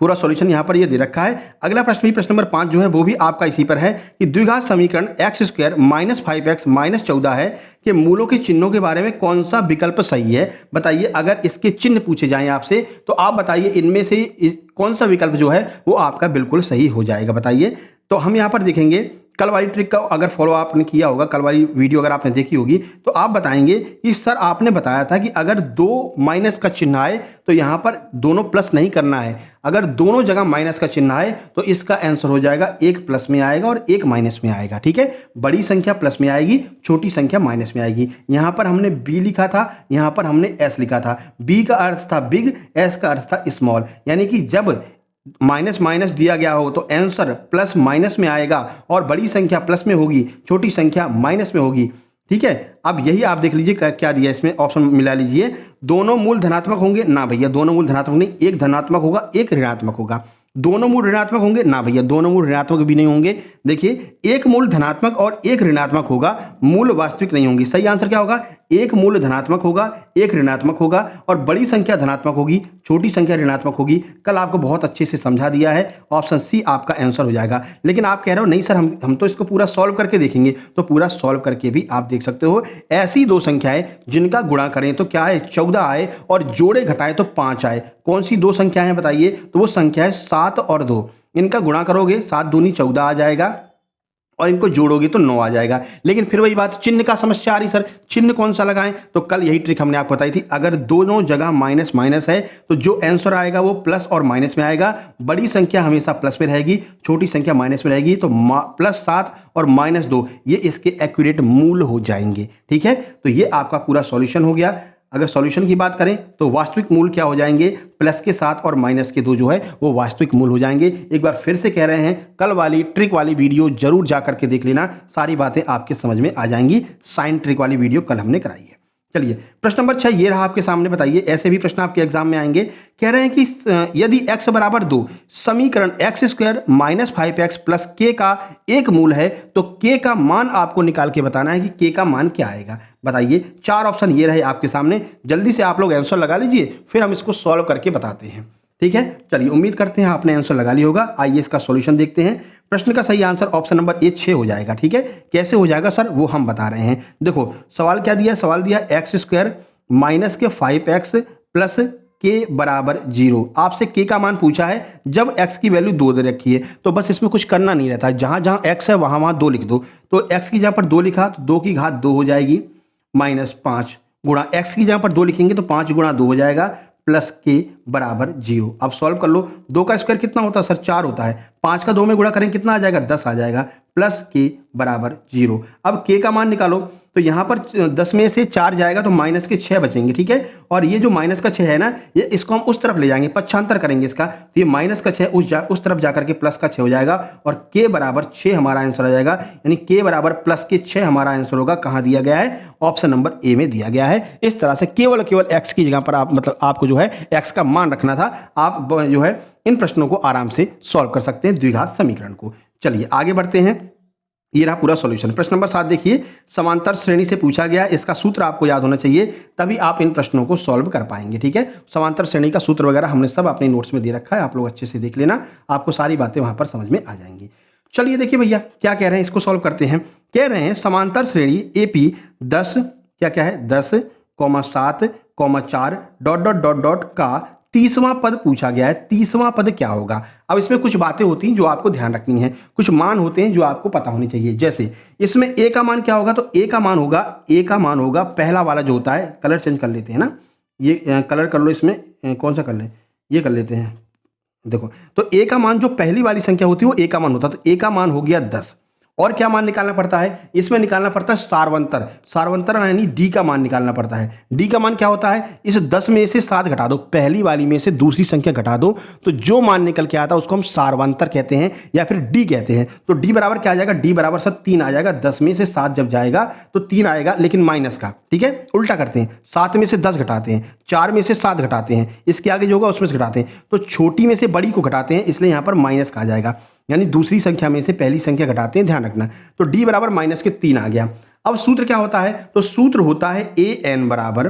पूरा सॉल्यूशन यहाँ पर ये दे रखा है। अगला प्रश्न भी प्रश्न नंबर 5 जो है वो भी आपका इसी पर है कि द्विघात समीकरण x square minus 5x minus 14 है कि मूलों के चिन्हों के बारे में कौन सा विकल्प सही है। बताइए, अगर इसके चिन्ह पूछे जाएं आपसे तो आप बताइए इनमें से कौन सा विकल्प जो है वो आपका बिल्कुल सही हो जाएगा। बताइए, तो हम यहाँ पर देखेंगे कल वाली ट्रिक का अगर फॉलो आपने किया होगा, कल वाली वीडियो अगर आपने देखी होगी तो आप बताएंगे कि सर आपने बताया था कि अगर दो माइनस का चिन्ह आए तो यहाँ पर दोनों प्लस नहीं करना है, अगर दोनों जगह माइनस का चिन्ह आए तो इसका आंसर हो जाएगा एक प्लस में आएगा और एक माइनस में आएगा। ठीक है, बड़ी संख्या प्लस में आएगी, छोटी संख्या माइनस में आएगी। यहाँ पर हमने बी लिखा था, यहाँ पर हमने एस लिखा था। बी का अर्थ था बिग, एस का अर्थ था स्मॉल, यानी कि जब माइनस माइनस दिया गया हो तो आंसर प्लस माइनस में आएगा और बड़ी संख्या प्लस में होगी, छोटी संख्या माइनस में होगी। ठीक है, अब यही आप देख लीजिए क्या दिया इसमें, ऑप्शन मिला लीजिए। दोनों मूल धनात्मक होंगे, ना भैया दोनों मूल धनात्मक नहीं, एक धनात्मक होगा एक ऋणात्मक होगा। दोनों मूल ऋणात्मक होंगे, ना भैया दोनों मूल ऋणात्मक भी नहीं होंगे। देखिए, एक मूल धनात्मक और एक ऋणात्मक होगा, मूल वास्तविक नहीं होंगी। सही आंसर क्या होगा, एक मूल धनात्मक होगा एक ऋणात्मक होगा और बड़ी संख्या धनात्मक होगी, छोटी संख्या ऋणात्मक होगी। कल आपको बहुत अच्छे से समझा दिया है, ऑप्शन सी आपका आंसर हो जाएगा। लेकिन आप कह रहे हो नहीं सर हम तो इसको पूरा सॉल्व करके देखेंगे, तो पूरा सॉल्व करके भी आप देख सकते हो। ऐसी दो संख्याएं जिनका गुणा करें तो क्या है 14 आए और जोड़े घटाए तो 5 आए। कौन सी दो संख्या है बताइए, तो वो संख्या है 7 और 2। इनका गुणा करोगे 7 दूनी 14 आ जाएगा और इनको जोड़ोगे तो 9 आ जाएगा। लेकिन फिर वही बात, चिन्ह का समस्या आ रही सर, चिन्ह कौन सा लगाएं, तो कल यही ट्रिक हमने आपको बताई थी। अगर दोनों जगह माइनस माइनस है तो जो आंसर आएगा वो प्लस और माइनस में आएगा। बड़ी संख्या हमेशा प्लस में रहेगी, छोटी संख्या माइनस में रहेगी। तो +7 और -2 ये इसके एक्यूरेट मूल हो जाएंगे। ठीक है, तो ये आपका पूरा सॉल्यूशन हो गया। अगर सॉल्यूशन की बात करें तो वास्तविक मूल क्या हो जाएंगे, प्लस के 7 और माइनस के 2 जो है वो वास्तविक मूल हो जाएंगे। एक बार फिर से कह रहे हैं, कल वाली ट्रिक वाली वीडियो जरूर जा करके देख लेना, सारी बातें आपके समझ में आ जाएंगी। साइन ट्रिक वाली वीडियो कल हमने कराई है। चलिए, प्रश्न नंबर 6 ये रहा आपके सामने। बताइए, ऐसे भी प्रश्न आपके एग्जाम में आएंगे। कह रहे हैं कि यदि x बराबर 2 समीकरण x square minus 5x plus k का एक मूल है तो k का मान आपको निकाल के बताना है कि k का मान क्या आएगा। बताइए, 4 ऑप्शन ये रहे आपके सामने, जल्दी से आप लोग आंसर लगा लीजिए, फिर हम इसको सॉल्व करके बताते हैं। ठीक है, चलिए उम्मीद करते हैं आपने आंसर लगा लिया होगा। आइए इसका सॉल्यूशन देखते हैं। प्रश्न का सही आंसर ऑप्शन नंबर ए 6 हो जाएगा। ठीक है, कैसे हो जाएगा सर वो हम बता रहे हैं। देखो सवाल क्या दिया, सवाल दिया एक्स स्क्वायर माइनस के 5x प्लस के बराबर 0। आपसे के का मान पूछा है जब x की वैल्यू 2 दे रखी है, तो बस इसमें कुछ करना नहीं रहता, जहां जहां x है वहां वहां 2 लिख दो। तो x की जगह पर 2 लिखा तो 2 की घात 2 हो जाएगी, -5 गुणा x की जगह पर 2 लिखेंगे तो 5 गुणा 2 हो जाएगा, प्लस के बराबर 0। अब सॉल्व कर लो, 2 का स्क्वायर कितना होता है सर 4 होता है, 5 का 2 में गुणा करें कितना आ जाएगा 10 आ जाएगा, प्लस के बराबर 0। अब के का मान निकालो, तो यहाँ पर 10 में से 4 जाएगा तो माइनस के 6 बचेंगे। ठीक है, और ये जो माइनस का 6 है ना, ये इसको हम उस तरफ ले जाएंगे, पक्षांतर करेंगे इसका, तो ये माइनस का 6 उस तरफ जाकर के प्लस का 6 हो जाएगा और के बराबर 6 हमारा आंसर आ जाएगा। यानी के बराबर प्लस के 6 हमारा आंसर होगा। कहाँ दिया गया है, ऑप्शन नंबर ए में दिया गया है। इस तरह से केवल एक्स की जगह पर आप मतलब आपको जो है एक्स का मान रखना था। आप जो है इन प्रश्नों को आराम से सॉल्व कर सकते हैं, द्विघात समीकरण को। चलिए आगे बढ़ते हैं, ये रहा पूरा सॉल्यूशन। प्रश्न नंबर 7 देखिए, समांतर श्रेणी से पूछा गया, इसका सूत्र आपको याद होना चाहिए, तभी आप इन प्रश्नों को सॉल्व कर पाएंगे। ठीक है, समांतर श्रेणी का सूत्र वगैरह हमने सब अपने नोट्स में दे रखा है, आप लोग अच्छे से देख लेना, आपको सारी बातें वहां पर समझ में आ जाएंगी। चलिए देखिए भैया क्या कह रहे हैं, इसको सॉल्व करते हैं। कह रहे हैं समांतर श्रेणी AP 10 क्या है 10, 7, 4 डॉट का 30वां पद पूछा गया है। 30वां पद क्या होगा। अब इसमें कुछ बातें होती हैं जो आपको ध्यान रखनी है, कुछ मान होते हैं जो आपको पता होनी चाहिए। जैसे इसमें ए का मान क्या होगा, तो ए का मान होगा पहला वाला जो होता है, कलर चेंज कर लेते हैं ना, ये कलर कर लो, इसमें कौन सा कर लें, ये कर लेते हैं। देखो तो ए का मान जो पहली वाली संख्या होती है वो ए का मान होता है, तो ए का मान हो गया 10। और क्या मान निकालना पड़ता है, इसमें निकालना पड़ता है सारवंतर यानी डी का मान निकालना पड़ता है। डी का मान क्या होता है, इस 10 में से 7 घटा दो, पहली वाली में से दूसरी संख्या घटा दो, तो जो मान निकल के आता है उसको हम सारवंतर कहते हैं या फिर डी कहते हैं। तो डी बराबर क्या आ जाएगा, डी बराबर सर 3 आ जाएगा। 10 में से 7 जब जाएगा तो 3 आएगा, लेकिन माइनस का। ठीक है, उल्टा करते हैं, 7 में से 10 घटाते हैं, 4 में से 7 घटाते हैं, इसके आगे जो होगा उसमें से घटाते हैं, तो छोटी में से बड़ी को घटाते हैं, इसलिए यहाँ पर माइनस का आ जाएगा, यानी दूसरी संख्या में से पहली संख्या घटाते हैं, ध्यान रखना। तो d बराबर -3 आ गया। अब सूत्र क्या होता है, तो सूत्र होता है an बराबर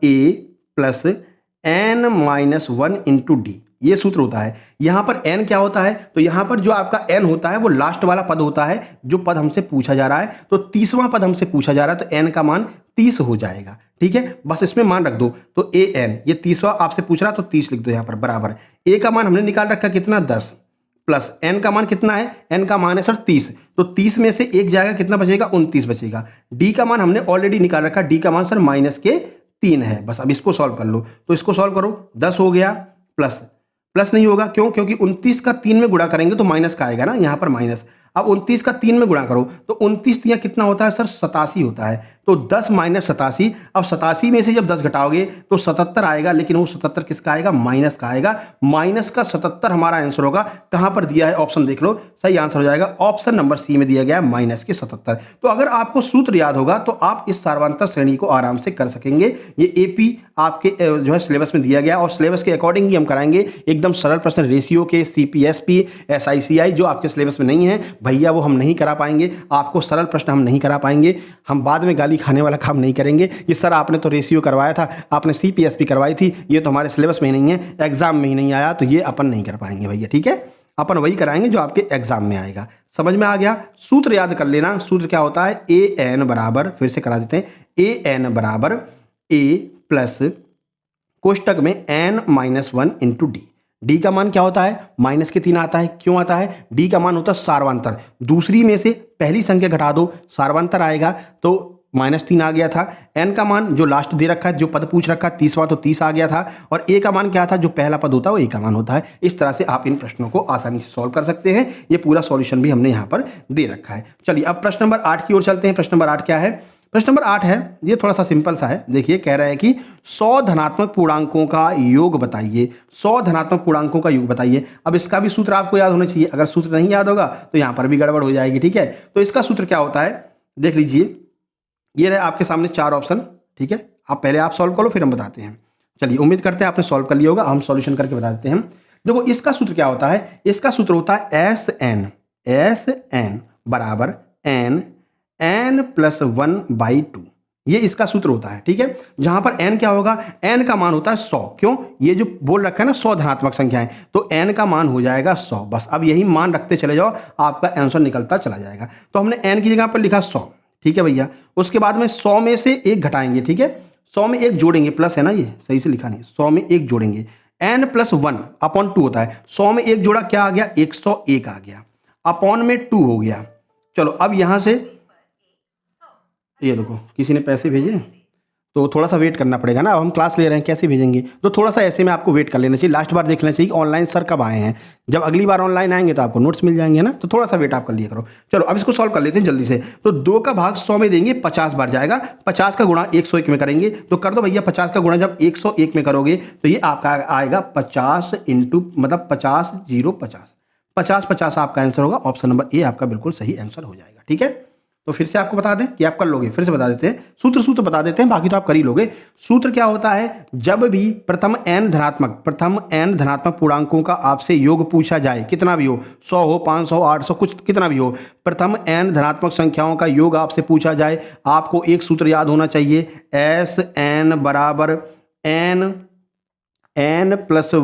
a plus n minus one into D, ये सूत्र होता है। यहां पर n क्या होता है, तो यहां पर जो आपका n होता है वो लास्ट वाला पद होता है जो पद हमसे पूछा जा रहा है। तो 30वां पद हमसे पूछा जा रहा है, तो n का मान 30 हो जाएगा। ठीक है, बस इसमें मान रख दो। तो an, ये 30वां आपसे पूछ रहा तो 30 लिख दो यहां पर, बराबर a का मान हमने निकाल रखा कितना 10, प्लस n का मान कितना है, n का मान है सर 30, तो 30 में से एक जाएगा, कितना बचेगा 29 बचेगा। d का मान हमने ऑलरेडी निकाल रखा, d का मान सर माइनस के 3 है। बस अब इसको सॉल्व कर लो, तो इसको सॉल्व करो, 10 हो गया, प्लस प्लस नहीं होगा, क्यों, क्योंकि 29 का 3 में गुणा करेंगे तो माइनस का आएगा ना, यहां पर माइनस। अब 29 का 3 में गुणा करो तो 29 तिया कितना होता है सर 87 होता है, तो 10 माइनस 87। अब 87 में से जब 10 घटाओगे तो 77 आएगा, लेकिन वो 77 किसका आएगा, माइनस का आएगा। माइनस का 77 हमारा आंसर होगा। कहां पर दिया है ऑप्शन देख लो, सही आंसर हो जाएगा ऑप्शन नंबर सी में दिया गया है माइनस के 77। तो अगर आपको सूत्र याद होगा तो आप इस सार्वंतर श्रेणी को आराम से कर सकेंगे। ये एपी आपके जो है सिलेबस में दिया गया और सिलेबस के अकॉर्डिंग ही हम कराएंगे। एकदम सरल प्रश्न रेशियो के, सीपीएसपी, एसआईसीआई जो आपके सिलेबस में नहीं है भैया वो हम नहीं करा पाएंगे, आपको सरल प्रश्न हम नहीं करा पाएंगे। हम बाद में गाली खाने वाला काम नहीं करेंगे कि सर आपने तो रेशियो करवाया था, आपने सीपीएसपी करवाई थी, ये तो हमारे सिलेबस में ही नहीं है, एग्जाम में ही नहीं आया, तो ये अपन नहीं कर पाएंगे भैया। ठीक है, अपन वही कराएंगे जो आपके एग्जाम में आएगा। समझ में आ गया? सूत्र याद कर लेना। सूत्र क्या होता है, ए एन बराबर, फिर से करा देते हैं, ए एन बराबर ए प्लस कोष्टक में n minus one into D. D का मान क्या होता है, माइनस के 3 आता है। क्यों आता है, डी का मान होता है सार्वंतर। दूसरी में से पहली संख्या घटा दो, सार्वंतर आएगा, तो -3 आ गया था। n का मान जो लास्ट दे रखा है, जो पद पूछ रखा है 30वां, तो 30 आ गया था। और a का मान क्या था, जो पहला पद होता है वो a का मान होता है। इस तरह से आप इन प्रश्नों को आसानी से सॉल्व कर सकते हैं। ये पूरा सॉल्यूशन भी हमने यहाँ पर दे रखा है। चलिए अब प्रश्न नंबर 8 की ओर चलते हैं। प्रश्न नंबर 8 क्या है, प्रश्न नंबर 8 है, ये थोड़ा सा सिंपल सा है। देखिए कह रहा है कि 100 धनात्मक पूर्णांकों का योग बताइए, 100 धनात्मक पूर्णांकों का योग बताइए। अब इसका भी सूत्र आपको याद होना चाहिए, अगर सूत्र नहीं याद होगा तो यहाँ पर भी गड़बड़ हो जाएगी। ठीक है, तो इसका सूत्र क्या होता है, देख लीजिए, ये रहे आपके सामने 4 ऑप्शन। ठीक है, आप पहले आप सॉल्व करो फिर हम बताते हैं। चलिए, उम्मीद करते हैं आपने सॉल्व कर लिया होगा, हम सॉल्यूशन करके बता देते हैं। देखो इसका सूत्र क्या होता है, इसका सूत्र होता है एस एन बराबर n प्लस 1/2, ये इसका सूत्र होता है। ठीक है, जहां पर n क्या होगा, n का मान होता है 100। क्यों, ये जो बोल रखा है ना 100 धनात्मक संख्याएं, तो n का मान हो जाएगा 100। बस अब यही मान रखते चले जाओ, आपका आंसर निकलता चला जाएगा। तो हमने n की जगह पर लिखा 100। ठीक है भैया, उसके बाद में 100 में से 1 घटाएंगे। ठीक है, 100 में 1 जोड़ेंगे, प्लस है ना, ये सही से लिखा नहीं, 100 में 1 जोड़ेंगे, n प्लस 1/2 होता है। 100 में 1 जोड़ा क्या आ गया, 101 आ गया, अपॉन में 2 हो गया। चलो अब यहां से ये देखो किसी ने पैसे भेजे, तो थोड़ा सा वेट करना पड़ेगा ना, अब हम क्लास ले रहे हैं कैसे भेजेंगे, तो थोड़ा सा ऐसे में आपको वेट कर लेना चाहिए। लास्ट बार देख लेना चाहिए ऑनलाइन सर कब आए हैं, जब अगली बार ऑनलाइन आएंगे तो आपको नोट्स मिल जाएंगे ना, तो थोड़ा सा वेट आप कर लिया करो। चलो अब इसको सॉल्व कर लेते हैं जल्दी से। तो 2 का भाग 100 में देंगे, 50 बार जाएगा, 50 का गुणा 101 में करेंगे, तो कर दो भैया 50 का गुणा जब 101 में करोगे तो ये आपका आएगा 50 इंटू मतलब 50 0 50 50 50 आपका आंसर होगा। ऑप्शन नंबर ए आपका बिल्कुल सही आंसर हो जाएगा। ठीक है, तो फिर से आपको बता दें कि आप कर लोगे, फिर से बता देते हैं, सूत्र बता देते हैं, बाकी तो आप कर ही लोगे। सूत्र क्या होता है, जब भी प्रथम n धनात्मक पूर्णांकों का आपसे योग पूछा जाए, कितना भी हो, 100 हो, 500, 800, कुछ कितना भी हो, प्रथम n धनात्मक संख्याओं का योग आपसे पूछा जाए, आपको एक सूत्र याद होना चाहिए, एस एन बराबर n प्लस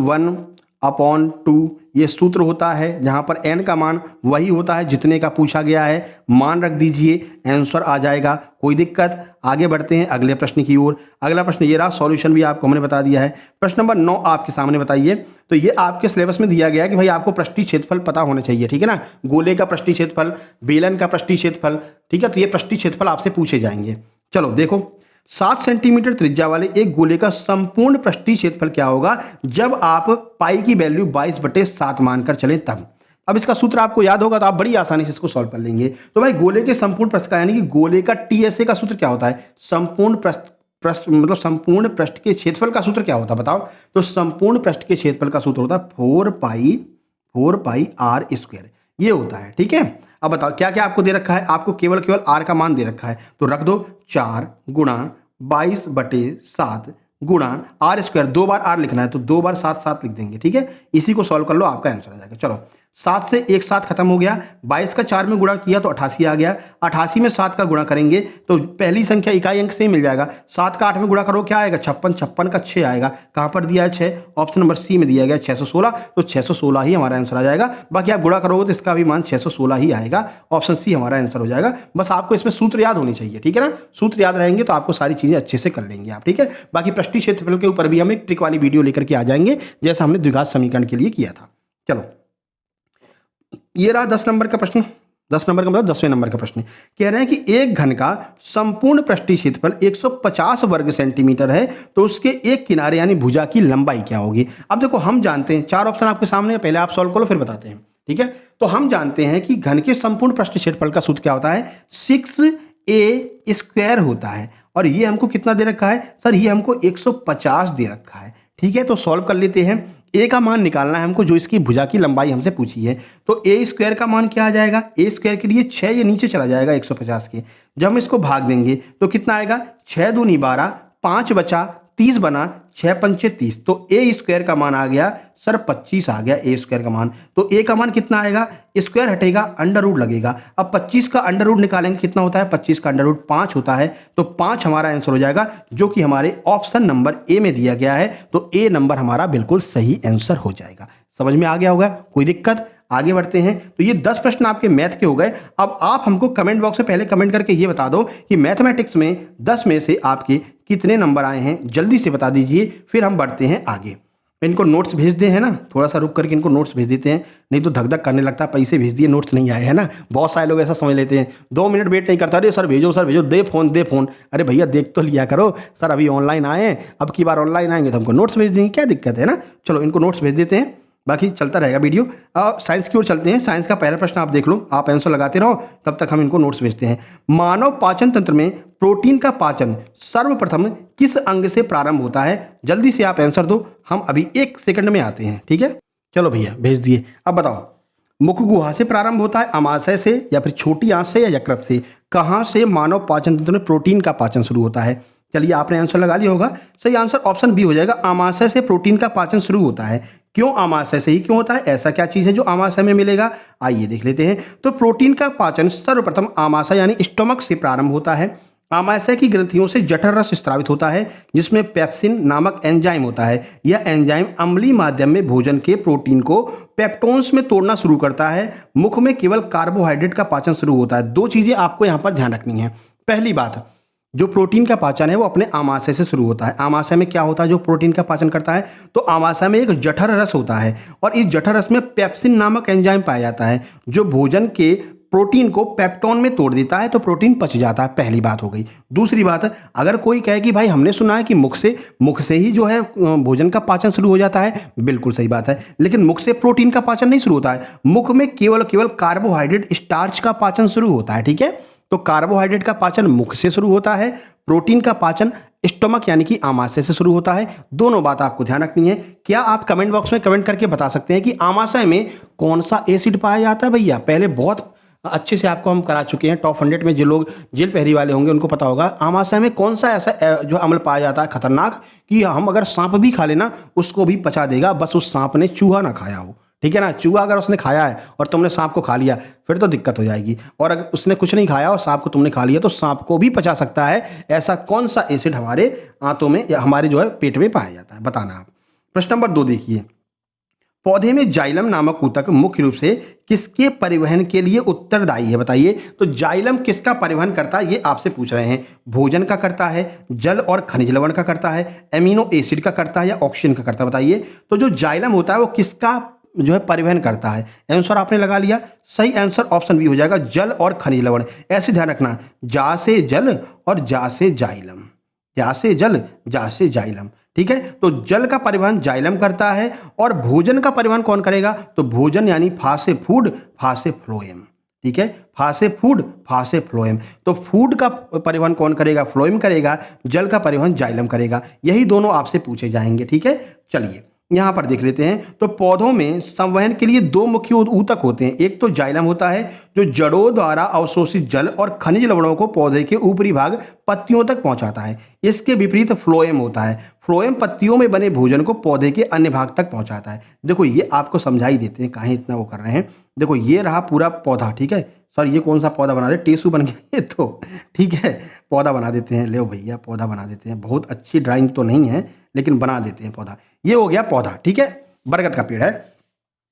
1/2। ये सूत्र होता है जहां पर n का मान वही होता है जितने का पूछा गया है। मान रख दीजिए, आंसर आ जाएगा, कोई दिक्कत। आगे बढ़ते हैं अगले प्रश्न की ओर। अगला प्रश्न ये रहा, सॉल्यूशन भी आपको हमने बता दिया है। प्रश्न नंबर 9 आपके सामने बताइए। तो ये आपके सिलेबस में दिया गया है कि भाई आपको पृष्ठीय क्षेत्रफल पता होना चाहिए। ठीक है ना, गोले का पृष्ठीय क्षेत्रफल, बेलन का पृष्ठीय क्षेत्रफल। ठीक है, तो ये पृष्ठीय क्षेत्रफल आपसे पूछे जाएंगे। चलो देखो, 7 सेंटीमीटर त्रिज्या वाले एक गोले का संपूर्ण पृष्ठीय क्षेत्रफल क्या होगा जब आप पाई की वैल्यू 22/7 मानकर चलें तब। अब इसका सूत्र आपको याद होगा तो आप बड़ी आसानी से इसको सॉल्व कर लेंगे। तो भाई गोले के संपूर्ण पृष्ठ का यानी कि गोले का टीएसए का सूत्र क्या होता है, संपूर्ण पृष्ठ मतलब संपूर्ण पृष्ठ के क्षेत्रफल का सूत्र क्या होता है बताओ। तो संपूर्ण पृष्ठ के क्षेत्रफल का सूत्र होता है 4 पाई r², ये होता है। ठीक है, अब बताओ क्या क्या आपको दे रखा है, आपको केवल r का मान दे रखा है, तो रख दो 4 गुणा 22/7 गुणा r², 2 बार r लिखना है तो 2 बार 7 7 लिख देंगे। ठीक है, इसी को सॉल्व कर लो, आपका आंसर आ जाएगा। चलो 7 से एक 7 खत्म हो गया, 22 का 4 में गुणा किया तो 88 आ गया, 88 में 7 का गुणा करेंगे तो पहली संख्या इकाई अंक से ही मिल जाएगा। 7 का 8 में गुणा करो क्या आएगा 56, 56 का 6 आएगा। कहाँ पर दिया है 6, ऑप्शन नंबर सी में दिया गया 616, तो 616 ही हमारा आंसर आ जाएगा। बाकी आप गुणा करोगे तो इसका भी मान 616 ही आएगा, ऑप्शन सी हमारा आंसर हो जाएगा। बस आपको इसमें सूत्र याद होनी चाहिए, ठीक है ना, सूत्र याद रहेंगे तो आपको सारी चीजें अच्छे से कर लेंगे आप, ठीक है। बाकी पृष्ठीय क्षेत्रफल के ऊपर भी हम एक ट्रिक वाली वीडियो लेकर के आ जाएंगे जैसा हमने द्विघात समीकरण के लिए किया था। चलो ये रहा 10 नंबर का प्रश्न, 10 नंबर का मतलब 10वें नंबर का प्रश्न। कह रहे हैं कि एक घन का संपूर्ण पृष्ठीय क्षेत्रफल 150 वर्ग सेंटीमीटर है तो उसके एक किनारे यानी भुजा की लंबाई क्या होगी। अब देखो हम जानते हैं, 4 ऑप्शन आपके सामने है, पहले आप सॉल्व करो फिर बताते हैं, ठीक है। तो हम जानते हैं कि घन के संपूर्ण पृष्ठीय क्षेत्रफल का सूत्र क्या होता है, 6a² होता है। और ये हमको कितना दे रखा है सर, ये हमको 150 दे रखा है, ठीक है। तो सॉल्व कर लेते हैं। a का मान निकालना है हमको, जो इसकी भुजा की लंबाई हमसे पूछी है। तो a² का मान क्या आ जाएगा, a² के लिए 6 ये नीचे चला जाएगा 150 के। जब हम इसको भाग देंगे तो कितना आएगा, 6 दूनी 12, 5 बचा 30 बना, 6 पंचे 30, तो a² का मान आ गया सर 25 आ गया a² का मान। तो a का मान कितना आएगा, स्क्वायर हटेगा अंडर रूट लगेगा। अब 25 का अंडर रूट निकालेंगे कितना होता है, 25 का अंडर रूट 5 होता है। तो 5 हमारा आंसर हो जाएगा, जो कि हमारे ऑप्शन नंबर ए में दिया गया है। तो ए नंबर हमारा बिल्कुल सही आंसर हो जाएगा। समझ में आ गया होगा, कोई दिक्कत, आगे बढ़ते हैं। तो ये 10 प्रश्न आपके मैथ के हो गए। अब आप हमको कमेंट बॉक्स में पहले कमेंट करके ये बता दो कि मैथमेटिक्स में 10 में से आपके कितने नंबर आए हैं, जल्दी से बता दीजिए, फिर हम बढ़ते हैं आगे। इनको नोट्स भेज दे, है ना, थोड़ा सा रुक करके इनको नोट्स भेज देते हैं, नहीं तो धक धक करने लगता है, पैसे भेज दिए नोट्स नहीं आए, है ना। बहुत सारे लोग ऐसा समझ लेते हैं, 2 मिनट वेट नहीं करता, अरे सर भेजो सर भेजो, दे फोन दे फोन। अरे भैया देख तो लिया करो, सर अभी ऑनलाइन आए हैं, अब की बार ऑनलाइन आएंगे तो हमको नोट्स भेज देंगे, क्या दिक्कत है ना। चलो इनको नोट्स भेज देते हैं, बाकी चलता रहेगा वीडियो। साइंस की ओर चलते हैं। साइंस का पहला प्रश्न आप देख लो, आप आंसर लगाते रहो, तब तक हम इनको नोट्स भेजते हैं। मानव पाचन तंत्र में प्रोटीन का पाचन सर्वप्रथम किस अंग से प्रारंभ होता है, जल्दी से आप आंसर दो, हम अभी 1 सेकंड में आते हैं, ठीक है। चलो भैया भेज दिए। अब बताओ, मुख गुहा से प्रारंभ होता है, अमाशय से, या फिर छोटी आंत से, या यकृत से। कहाँ से मानव पाचन तंत्र में प्रोटीन का पाचन शुरू होता है। चलिए आपने आंसर लगा लिया होगा, सही आंसर ऑप्शन बी हो जाएगा, आमाशय से प्रोटीन का पाचन शुरू होता है। क्यों आमाशय से ही क्यों होता है, ऐसा क्या चीज है जो आमाशय में मिलेगा, आइए देख लेते हैं। तो प्रोटीन का पाचन सर्वप्रथम आमाशय यानी स्टोमक से प्रारंभ होता है। आमाशय की ग्रंथियों से जठर रस स्रावित होता है, जिसमें पेप्सिन नामक एंजाइम होता है। यह एंजाइम अम्लीय माध्यम में भोजन के प्रोटीन को पेप्टोन्स में तोड़ना शुरू करता है। मुख में केवल कार्बोहाइड्रेट का पाचन शुरू होता है। 2 चीजें आपको यहाँ पर ध्यान रखनी है। पहली बात, जो प्रोटीन का पाचन है वो अपने आमाशय से शुरू होता है। आमाशय में क्या होता है जो प्रोटीन का पाचन करता है, तो आमाशय में एक जठर रस होता है, और इस जठर रस में पेप्सिन नामक एंजाइम पाया जाता है, जो भोजन के प्रोटीन को पेप्टोन में तोड़ देता है, तो प्रोटीन पच जाता है। पहली बात हो गई। दूसरी बात, अगर कोई कहे कि भाई हमने सुना है कि मुख से ही जो है भोजन का पाचन शुरू हो जाता है, बिल्कुल सही बात है, लेकिन मुख से प्रोटीन का पाचन नहीं शुरू होता है। मुख में केवल कार्बोहाइड्रेट स्टार्च का पाचन शुरू होता है, ठीक है। तो कार्बोहाइड्रेट का पाचन मुख से शुरू होता है, प्रोटीन का पाचन स्टोमक यानी कि आमाशय से शुरू होता है। दोनों बात आपको ध्यान रखनी है। क्या आप कमेंट बॉक्स में कमेंट करके बता सकते हैं कि आमाशय में कौन सा एसिड पाया जाता है। भैया पहले बहुत अच्छे से आपको हम करा चुके हैं, टॉप 100 में जो लोग जेल पहरी वाले होंगे उनको पता होगा आमाशय में कौन सा ऐसा जो अम्ल पाया जाता है खतरनाक, कि हम अगर सांप भी खा लेना उसको भी पचा देगा, बस उस सांप ने चूहा ना खाया हो, ठीक है ना। चूहा अगर उसने खाया है और तुमने सांप को खा लिया फिर तो दिक्कत हो जाएगी, और अगर उसने कुछ नहीं खाया और सांप को तुमने खा लिया तो सांप को भी पचा सकता है। ऐसा कौन सा एसिड हमारे आंतों में या हमारे जो है पेट में पाया जाता है, बताना आप। प्रश्न नंबर 2 देखिए, पौधे में जाइलम नामक ऊतक मुख्य रूप से किसके परिवहन के लिए उत्तरदायी है, बताइए। तो जाइलम किसका परिवहन करता है ये आपसे पूछ रहे हैं। भोजन का करता है, जल और खनिज लवण का करता है, एमिनो एसिड का करता है, या ऑक्सीजन का करता है, बताइए। तो जो जाइलम होता है वो किसका जो है परिवहन करता है। आंसर आपने लगा लिया, सही आंसर ऑप्शन बी हो जाएगा, जल और खनिज लवण। ऐसे ध्यान रखना, जा से जल और जा से जाइलम, जा से जल जा से जाइलम, ठीक है। तो जल का परिवहन जाइलम करता है, और भोजन का परिवहन कौन करेगा, तो भोजन यानी फा से फूड, फा से फ्लोएम, ठीक है। फा से फूड, फा से फ्लोएम। तो फूड का परिवहन कौन करेगा, फ्लोएम करेगा। जल का परिवहन जाइलम करेगा। यही दोनों आपसे पूछे जाएंगे, ठीक है। चलिए यहाँ पर देख लेते हैं। तो पौधों में संवहन के लिए दो मुख्य ऊतक होते हैं। एक तो जाइलम होता है जो जड़ों द्वारा अवशोषित जल और खनिज लवणों को पौधे के ऊपरी भाग पत्तियों तक पहुंचाता है। इसके विपरीत फ्लोएम होता है। फ्लोएम पत्तियों में बने भोजन को पौधे के अन्य भाग तक पहुंचाता है। देखो ये आपको समझा ही देते हैं, काहे इतना वो कर रहे हैं। देखो ये रहा पूरा पौधा, ठीक है। सर ये कौन सा पौधा बना दे, टेसू बन गया ये तो, ठीक है। पौधा बना देते हैं, ले भैया पौधा बना देते हैं। बहुत अच्छी ड्राइंग तो नहीं है लेकिन बना देते हैं पौधा। ये हो गया पौधा, ठीक है, बरगद का पेड़ है।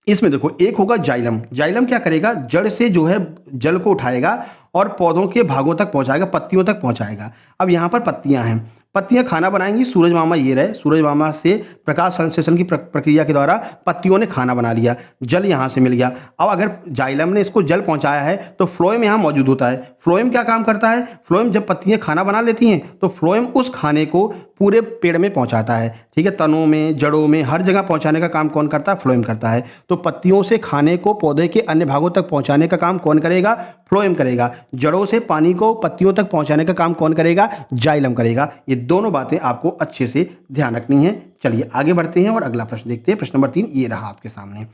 इसमें देखो एक होगा जाइलम। जाइलम क्या करेगा, जड़ से जो है जल को उठाएगा और पौधों के भागों तक पहुंचाएगा, पत्तियों तक पहुंचाएगा। अब यहाँ पर पत्तियां हैं, पत्तियां खाना बनाएंगी। सूरज मामा ये रहे, सूरज मामा से प्रकाश संश्लेषण की प्रक्रिया के द्वारा पत्तियों ने खाना बना लिया, जल यहाँ से मिल गया। अब अगर जाइलम ने इसको जल पहुंचाया है तो फ्लोएम यहाँ मौजूद होता है। फ्लोएम क्या काम करता है, फ्लोएम जब पत्तियां खाना बना लेती हैं तो फ्लोएम उस खाने को पूरे पेड़ में पहुंचाता है, ठीक है। तनों में, जड़ों में, हर जगह पहुंचाने का काम कौन करता है, फ्लोएम करता है। तो पत्तियों से खाने को पौधे के अन्य भागों तक पहुंचाने का काम कौन करेगा, फ्लोएम करेगा। जड़ों से पानी को पत्तियों तक पहुंचाने का काम कौन करेगा, जाइलम करेगा। ये दोनों बातें आपको अच्छे से ध्यान रखनी है। चलिए आगे बढ़ते हैं और अगला प्रश्न देखते हैं। प्रश्न नंबर 3 ये रहा आपके सामने।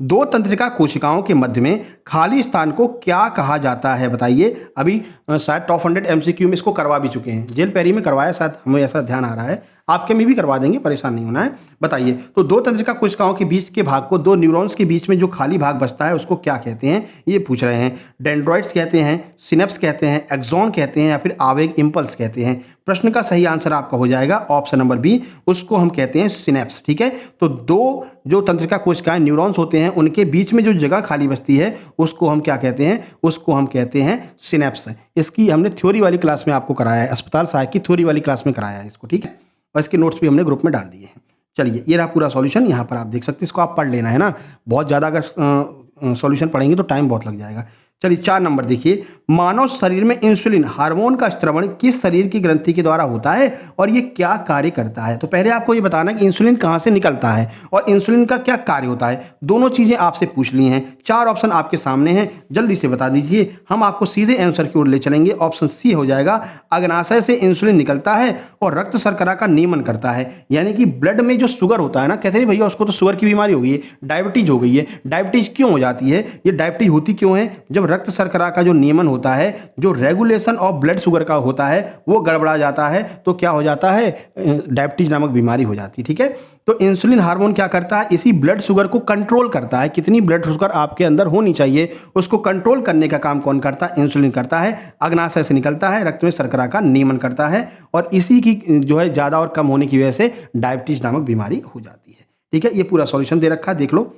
दो तंत्रिका कोशिकाओं के मध्य में खाली स्थान को क्या कहा जाता है, बताइए। अभी शायद टॉप 100 एमसीक्यू में इसको करवा भी चुके हैं, जेल पैरी में करवाया, शायद हमें ऐसा ध्यान आ रहा है। आपके में भी करवा देंगे, परेशान नहीं होना है। बताइए, तो दो तंत्रिका कोशिकाओं के बीच के भाग को, दो न्यूरॉन्स के बीच में जो खाली भाग बचता है उसको क्या कहते हैं, ये पूछ रहे हैं। डेंड्रॉइड्स कहते हैं, सिनेप्स कहते हैं, एक्सॉन कहते हैं, या फिर आवेग इम्पल्स कहते हैं। प्रश्न का सही आंसर आपका हो जाएगा ऑप्शन नंबर बी, उसको हम कहते हैं सिनेप्स, ठीक है। तो दो जो तंत्रिका कोशिकाएं न्यूरॉन्स होते हैं उनके बीच में जो जगह खाली बचती है उसको हम क्या कहते हैं, उसको हम कहते हैं सिनेप्स। इसकी हमने थ्योरी वाली क्लास में आपको कराया है, अस्पताल सहायक की थ्योरी वाली क्लास में कराया है इसको, ठीक है। और इसके नोट्स भी हमने ग्रुप में डाल दिए हैं। चलिए ये रहा पूरा सॉल्यूशन, यहाँ पर आप देख सकते हैं, इसको आप पढ़ लेना है ना। बहुत ज़्यादा अगर सॉल्यूशन पढ़ेंगे तो टाइम बहुत लग जाएगा। चलिए 4 नंबर देखिए। मानव शरीर में इंसुलिन हार्मोन का स्त्रवण किस शरीर की ग्रंथि के द्वारा होता है और ये क्या कार्य करता है। तो पहले आपको ये बताना है कि इंसुलिन कहाँ से निकलता है और इंसुलिन का क्या कार्य होता है। दोनों चीज़ें आपसे पूछ ली हैं। 4 ऑप्शन आपके सामने हैं, जल्दी से बता दीजिए, हम आपको सीधे आंसर की ओर ले चलेंगे। ऑप्शन सी हो जाएगा, अग्नाशय से इंसुलिन निकलता है और रक्त शर्करा का नियमन करता है। यानी कि ब्लड में जो शुगर होता है ना, कहते हैं भैया उसको तो शुगर की बीमारी हो गई है, डायबिटीज हो गई है। डायबिटीज क्यों हो जाती है, ये डायबिटीज होती क्यों है, जब रक्त शर्करा का जो नियमन होता है, जो रेगुलेशन ऑफ ब्लड शुगर का होता है, वो गड़बड़ा जाता है तो क्या हो जाता है, डायबिटीज नामक बीमारी हो जाती है, ठीक है। तो इंसुलिन हार्मोन क्या करता है, इसी ब्लड शुगर को कंट्रोल करता है। कितनी ब्लड शुगर आपके अंदर होनी चाहिए उसको कंट्रोल करने का काम कौन करता है, इंसुलिन करता है। अग्नाशय से निकलता है, रक्त में शर्करा का नियमन करता है और इसी की जो है ज़्यादा और कम होने की वजह से डायबिटीज नामक बीमारी हो जाती है, ठीक है। ये पूरा सॉल्यूशन दे रखा है, देख लो।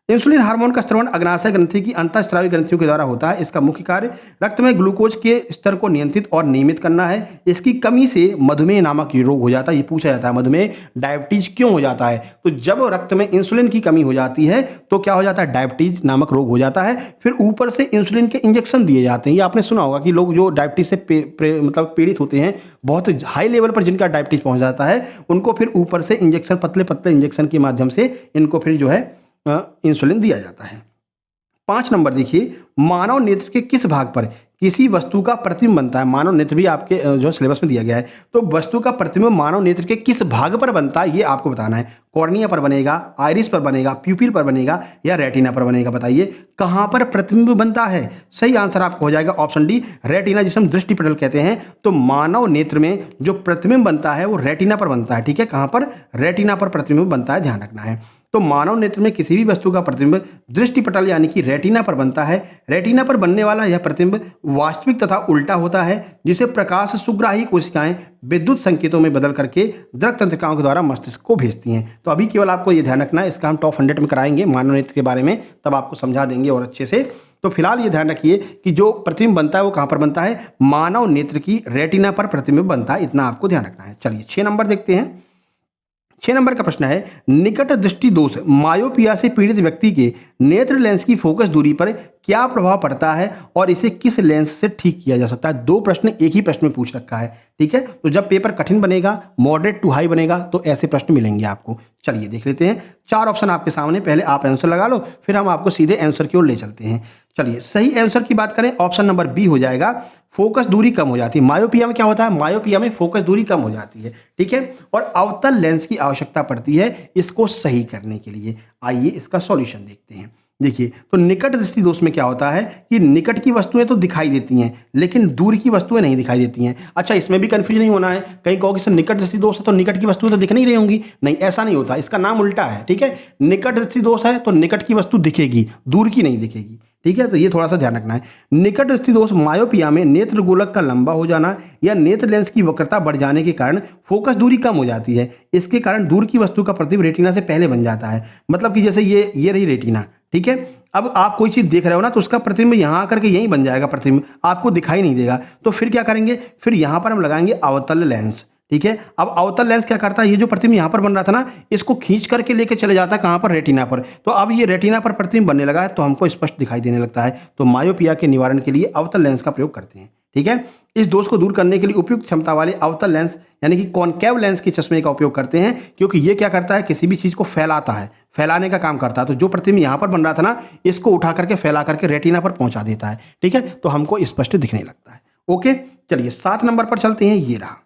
इंसुलिन हार्मोन का स्त्रवण अग्नाशय ग्रंथि की अंतःस्रावी ग्रंथियों के द्वारा होता है। इसका मुख्य कार्य रक्त में ग्लूकोज के स्तर को नियंत्रित और नियमित करना है। इसकी कमी से मधुमेह नामक रोग हो जाता है। ये पूछा जाता है, मधुमेह डायबिटीज क्यों हो जाता है। तो जब रक्त में इंसुलिन की कमी हो जाती है तो क्या हो जाता है, डायबिटीज नामक रोग हो जाता है। फिर ऊपर से इंसुलिन के इंजेक्शन दिए जाते हैं। ये आपने सुना होगा कि लोग जो डायबिटीज से मतलब पीड़ित होते हैं, बहुत हाई लेवल पर जिनका डायबिटीज पहुंच जाता है, उनको फिर ऊपर से इंजेक्शन, पतले पतले इंजेक्शन के माध्यम से इनको फिर जो है इंसुलिन दिया जाता है। 5 नंबर देखिए, मानव नेत्र के किस भाग पर किसी वस्तु का प्रतिबिंब बनता है। मानव नेत्र भी आपके जो सिलेबस में दिया गया है। तो वस्तु का प्रतिबिंब मानव नेत्र के किस भाग पर बनता है, ये आपको बताना है। कॉर्निया पर बनेगा, आइरिस पर बनेगा, प्यूपिल पर बनेगा या रेटिना पर बनेगा। बताइए कहां पर प्रतिबिंब बनता है। सही आंसर आपको हो जाएगा ऑप्शन डी, रेटिना, जिसे हम दृष्टि पटल कहते हैं। तो मानव नेत्र में जो प्रतिबिंब बनता है वो रेटिना पर बनता है, ठीक है। कहां पर, रेटिना पर प्रतिबिंब बनता है, ध्यान रखना है। तो मानव नेत्र में किसी भी वस्तु का प्रतिबिंब दृष्टि पटल यानी कि रेटिना पर बनता है। रेटिना पर बनने वाला यह प्रतिबिंब वास्तविक तथा उल्टा होता है, जिसे प्रकाश सुग्राही कोशिकाएं विद्युत संकेतों में बदल करके द्रक तंत्रिकाओं के द्वारा मस्तिष्क को भेजती हैं। तो अभी केवल आपको यह ध्यान रखना है, इसका हम टॉप 100 में कराएंगे मानव नेत्र के बारे में, तब आपको समझा देंगे और अच्छे से। तो फिलहाल ये ध्यान रखिए कि जो प्रतिबिंब बनता है वो कहां पर बनता है, मानव नेत्र की रेटिना पर प्रतिबिंब बनता है, इतना आपको ध्यान रखना है। चलिए 6 नंबर देखते हैं। 6 नंबर का प्रश्न है, निकट दृष्टि दोष मायोपिया से पीड़ित व्यक्ति के नेत्र लेंस की फोकस दूरी पर क्या प्रभाव पड़ता है और इसे किस लेंस से ठीक किया जा सकता है। दो प्रश्न एक ही प्रश्न में पूछ रखा है, ठीक है। तो जब पेपर कठिन बनेगा, मॉडरेट टू हाई बनेगा, तो ऐसे प्रश्न मिलेंगे आपको। चलिए देख लेते हैं। 4 ऑप्शन आपके सामने, पहले आप आंसर लगा लो, फिर हम आपको सीधे आंसर की ओर ले चलते हैं। चलिए सही आंसर की बात करें, ऑप्शन नंबर बी हो जाएगा, फोकस दूरी कम हो जाती है। मायोपिया में क्या होता है, मायोपिया में फोकस दूरी कम हो जाती है, ठीक है, और अवतल लेंस की आवश्यकता पड़ती है इसको सही करने के लिए। आइए इसका सॉल्यूशन देखते हैं। देखिए, तो निकट दृष्टि दोष में क्या होता है कि निकट की वस्तुएं तो दिखाई देती हैं लेकिन दूर की वस्तुएं नहीं दिखाई देती हैं। अच्छा, इसमें भी कंफ्यूज नहीं होना है, कहीं कहो कि सर निकट दृष्टि दोष है तो निकट की वस्तुएं तो दिख नहीं रही होंगी, नहीं ऐसा नहीं होता, इसका नाम उल्टा है, ठीक है। निकट दृष्टि दोष है तो निकट की वस्तु दिखेगी, दूर की नहीं दिखेगी, ठीक है। तो ये थोड़ा सा ध्यान रखना है। निकट दृष्टि दोष मायोपिया में नेत्र गोलक का लंबा हो जाना या नेत्र लेंस की वक्रता बढ़ जाने के कारण फोकस दूरी कम हो जाती है। इसके कारण दूर की वस्तु का प्रतिबिंब रेटिना से पहले बन जाता है। मतलब कि जैसे ये रही रेटिना, ठीक है। अब आप कोई चीज़ देख रहे हो ना, तो उसका प्रतिबिंब यहाँ आकर के यहीं बन जाएगा, प्रतिबिंब आपको दिखाई नहीं देगा। तो फिर क्या करेंगे, फिर यहाँ पर हम लगाएंगे अवतल लेंस, ठीक है। अब अवतल लेंस क्या करता है, ये जो प्रतिबिंब यहाँ पर बन रहा था ना, इसको खींच करके लेके चले जाता है कहाँ पर, रेटिना पर। तो अब ये रेटिना पर प्रतिबिंब बनने लगा है तो हमको स्पष्ट दिखाई देने लगता है। तो मायोपिया के निवारण के लिए अवतल लेंस का प्रयोग करते हैं, ठीक है। इस दोष को दूर करने के लिए उपयुक्त क्षमता वाले अवतल लेंस यानी कि कॉनकेव लेंस के चश्मे का उपयोग करते हैं, क्योंकि ये क्या करता है, किसी भी चीज़ को फैलाता है, फैलाने का काम करता है। तो जो प्रतिबिंब यहाँ पर बन रहा था ना, इसको उठा करके फैला करके रेटिना पर पहुंचा देता है, ठीक है। तो हमको स्पष्ट दिखने लगता है। ओके, चलिए 7 नंबर पर चलते हैं। ये रहा,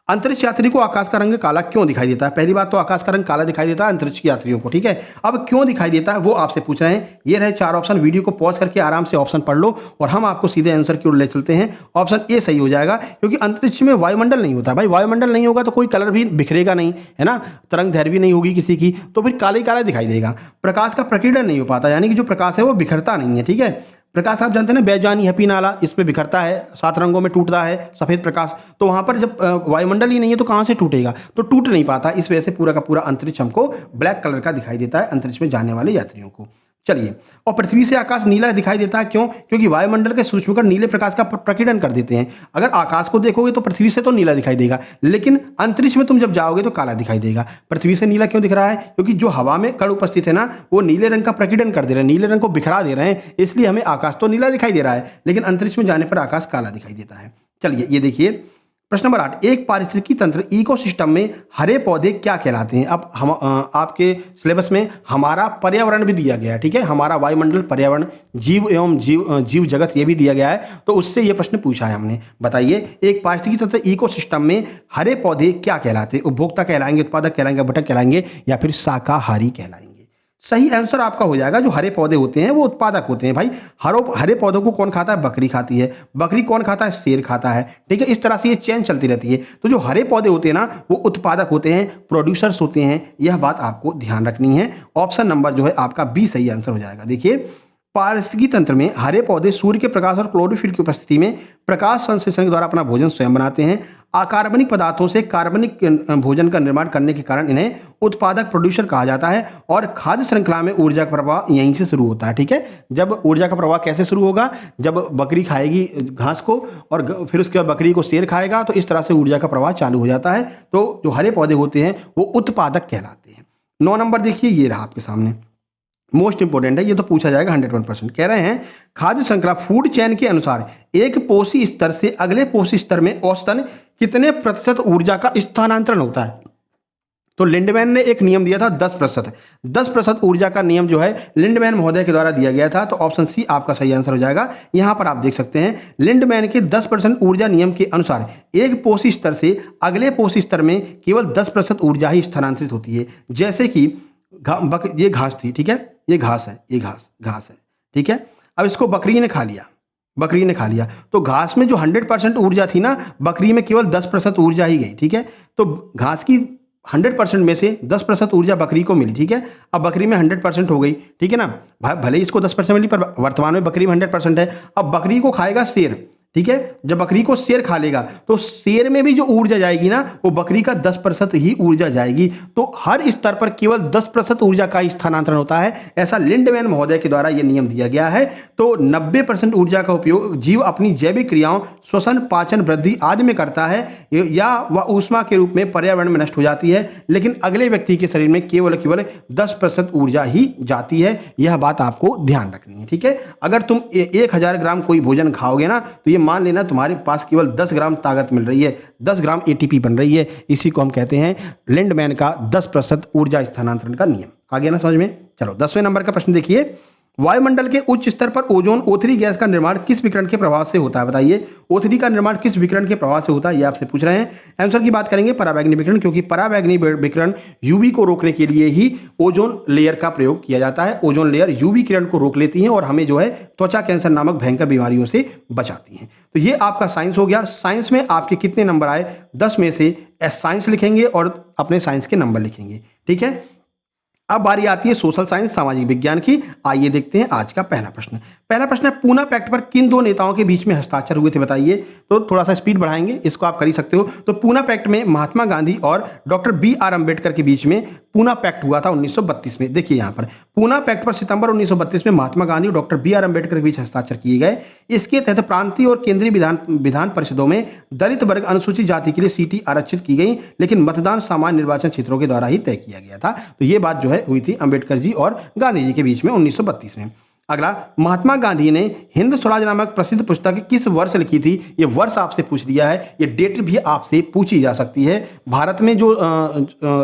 अंतरिक्ष यात्री को आकाश का रंग काला क्यों दिखाई देता है। पहली बात तो आकाश का रंग काला दिखाई देता है अंतरिक्ष यात्रियों को, ठीक है। अब क्यों दिखाई देता है वो आपसे पूछ रहे हैं। ये रहे 4 ऑप्शन, वीडियो को पॉज करके आराम से ऑप्शन पढ़ लो और हम आपको सीधे आंसर की ओर ले चलते हैं। ऑप्शन ए सही हो जाएगा, क्योंकि अंतरिक्ष में वायुमंडल नहीं होता। भाई वायुमंडल नहीं होगा तो कोई कलर भी बिखरेगा नहीं, है ना, तरंग दैर्घ्य भी नहीं होगी किसी की, तो फिर काला ही काला दिखाई देगा। प्रकाश का प्रकीर्णन नहीं हो पाता, यानी कि जो प्रकाश है वो बिखरता नहीं है, ठीक है। प्रकाश आप जानते हैं ना, बेजानी हैप्पी नाला, इसमें बिखरता है, 7 रंगों में टूटता है सफ़ेद प्रकाश। तो वहाँ पर जब वायुमंडल ही नहीं है तो कहाँ से टूटेगा, तो टूट नहीं पाता। इस वजह से पूरा का पूरा अंतरिक्ष हमको ब्लैक कलर का दिखाई देता है अंतरिक्ष में जाने वाले यात्रियों को। चलिए, और पृथ्वी से आकाश नीला दिखाई देता है क्यों, क्योंकि वायुमंडल के सूक्ष्मकण नीले प्रकाश का प्रकीर्णन कर देते हैं। अगर आकाश को देखोगे तो पृथ्वी से तो नीला दिखाई देगा, लेकिन अंतरिक्ष में तुम जब जाओगे तो काला दिखाई देगा। पृथ्वी से नीला क्यों दिख रहा है, क्योंकि जो हवा में कण उपस्थित है ना, वो नीले रंग का प्रकीर्णन कर दे रहे हैं, नीले रंग को बिखरा दे रहे हैं, इसलिए हमें आकाश तो नीला दिखाई दे रहा है, लेकिन अंतरिक्ष में जाने पर आकाश काला दिखाई देता है। चलिए ये देखिए, प्रश्न नंबर 8, एक पारिस्थितिकी तंत्र इकोसिस्टम में हरे पौधे क्या कहलाते हैं। अब हम आपके सिलेबस में हमारा पर्यावरण भी दिया गया है, ठीक है, हमारा वायुमंडल, पर्यावरण, जीव एवं जीव जगत ये भी दिया गया है, तो उससे ये प्रश्न पूछा है हमने। बताइए, एक पारिस्थितिकी तंत्र इकोसिस्टम में हरे पौधे क्या कहलाते हैं। उपभोक्ता कहलाएंगे, उत्पादक कहलाएंगे, घटक कहलाएंगे, या फिर शाकाहारी कहलाएंगे। सही आंसर आपका हो जाएगा, जो हरे पौधे होते हैं वो उत्पादक होते हैं। भाई हरे पौधों को कौन खाता है, बकरी खाती है, बकरी कौन खाता है, शेर खाता है, ठीक है। इस तरह से ये चेन चलती रहती है। तो जो हरे पौधे होते हैं ना, वो उत्पादक होते हैं, प्रोड्यूसर्स होते हैं, यह बात आपको ध्यान रखनी है। ऑप्शन नंबर जो है आपका बी सही आंसर हो जाएगा। देखिए, पारिस्थितिकी तंत्र में हरे पौधे सूर्य के प्रकाश और क्लोरोफिल की उपस्थिति में प्रकाश संश्लेषण के द्वारा अपना भोजन स्वयं बनाते हैं। अकार्बनिक पदार्थों से कार्बनिक भोजन का निर्माण करने के कारण इन्हें उत्पादक, प्रोड्यूसर कहा जाता है। और खाद्य श्रृंखला में ऊर्जा का प्रवाह यहीं से शुरू होता है, ठीक है। जब ऊर्जा का प्रवाह कैसे शुरू होगा, जब बकरी खाएगी घास को और फिर उसके बाद बकरी को शेर खाएगा, तो इस तरह से ऊर्जा का प्रवाह चालू हो जाता है। तो जो हरे पौधे होते हैं वो उत्पादक कहलाते हैं। 9 नंबर देखिए, ये रहा आपके सामने, मोस्ट इंपोर्टेंट है, ये तो पूछा जाएगा 101%। कह रहे हैं, खाद्य श्रृंखला फूड चेन के अनुसार एक पोषी स्तर से अगले पोषी स्तर में औसतन कितने प्रतिशत ऊर्जा का स्थानांतरण होता है। तो लिंडमैन ने एक नियम दिया था 10%। 10% ऊर्जा का नियम जो है लिंडमैन महोदय के द्वारा दिया गया था। तो ऑप्शन सी आपका सही आंसर हो जाएगा। यहां पर आप देख सकते हैं, लिंडमैन के 10% ऊर्जा नियम के अनुसार एक पोषी स्तर से अगले पोषी स्तर में केवल 10% ऊर्जा ही स्थानांतरित होती है। जैसे कि ये घास थी, ठीक है, ये घास है, ये घास है, ठीक है। अब इसको बकरी ने खा लिया, तो घास में जो 100% ऊर्जा थी ना, बकरी में केवल 10% ऊर्जा ही गई, ठीक है। तो घास की 100% में से 10% ऊर्जा बकरी को मिली, ठीक है। अब बकरी में 100% हो गई, ठीक है ना। भले ही इसको 10% मिली, पर वर्तमान में बकरी में 100% है। अब बकरी को खाएगा शेर, ठीक है। जब बकरी को शेर खा लेगा तो शेर में भी जो ऊर्जा जाएगी ना, वो बकरी का 10% ही ऊर्जा जाएगी। तो हर स्तर पर केवल 10% ऊर्जा का स्थानांतरण होता है, ऐसा लिंडमैन महोदय के द्वारा यह नियम दिया गया है। तो 90% ऊर्जा का उपयोग जीव अपनी जैविक क्रियाओं, श्वसन, पाचन, वृद्धि आदि में करता है, या वह ऊष्मा के रूप में पर्यावरण में नष्ट हो जाती है, लेकिन अगले व्यक्ति के शरीर में केवल 10% ऊर्जा ही जाती है। यह बात आपको ध्यान रखनी है, ठीक है। अगर तुम 1000 ग्राम कोई भोजन खाओगे ना, तो ये मान लेना तुम्हारे पास केवल 10 ग्राम ताकत मिल रही है, 10 ग्राम एटीपी बन रही है। इसी को हम कहते हैं लिंडमैन का 10% ऊर्जा स्थानांतरण का नियम। आगे ना समझ में। चलो 10वें नंबर का प्रश्न देखिए, वायुमंडल के उच्च स्तर पर ओजोन O3 गैस का निर्माण किस विकिरण के प्रभाव से होता है? बताइए, O3 का निर्माण किस विकिरण के प्रभाव से होता है, ये आपसे पूछ रहे हैं। आंसर की बात करेंगे पराबैंगनी विकिरण, क्योंकि पराबैंगनी विकिरण यूवी को रोकने के लिए ही ओजोन लेयर का प्रयोग किया जाता है। ओजोन लेयर यूवी किरण को रोक लेती है और हमें जो है त्वचा कैंसर नामक भयंकर बीमारियों से बचाती है। तो ये आपका साइंस हो गया। साइंस में आपके कितने नंबर आए? 10 में से एस साइंस लिखेंगे और अपने साइंस के नंबर लिखेंगे, ठीक है। अब बारी आती है सोशल साइंस, सामाजिक विज्ञान की। आइए देखते हैं आज का पहला प्रश्न। पहला प्रश्न है, पूना पैक्ट पर किन दो नेताओं के बीच में हस्ताक्षर हुए थे? बताइए। तो थोड़ा सा स्पीड बढ़ाएंगे, इसको आप कर ही सकते हो। तो पूना पैक्ट में महात्मा गांधी और डॉक्टर B.R. अम्बेडकर के बीच में पूना पैक्ट हुआ था 1932 में। देखिए यहाँ पर पूना पैक्ट पर सितंबर 1932 में महात्मा गांधी और डॉक्टर B.R. अम्बेडकर के बीच हस्ताक्षर किए गए। इसके तहत प्रांतीय और केंद्रीय विधान परिषदों में दलित वर्ग, अनुसूचित जाति के लिए सीटें आरक्षित की गई, लेकिन मतदान सामान्य निर्वाचन क्षेत्रों के द्वारा ही तय किया गया था। तो ये बात जो है हुई थी अम्बेडकर जी और गांधी जी के बीच में 1932 में। अगला, महात्मा गांधी ने हिंद स्वराज नामक प्रसिद्ध पुस्तक किस वर्ष लिखी थी? ये वर्ष आपसे पूछ लिया है, ये डेट भी आपसे पूछी जा सकती है। भारत में जो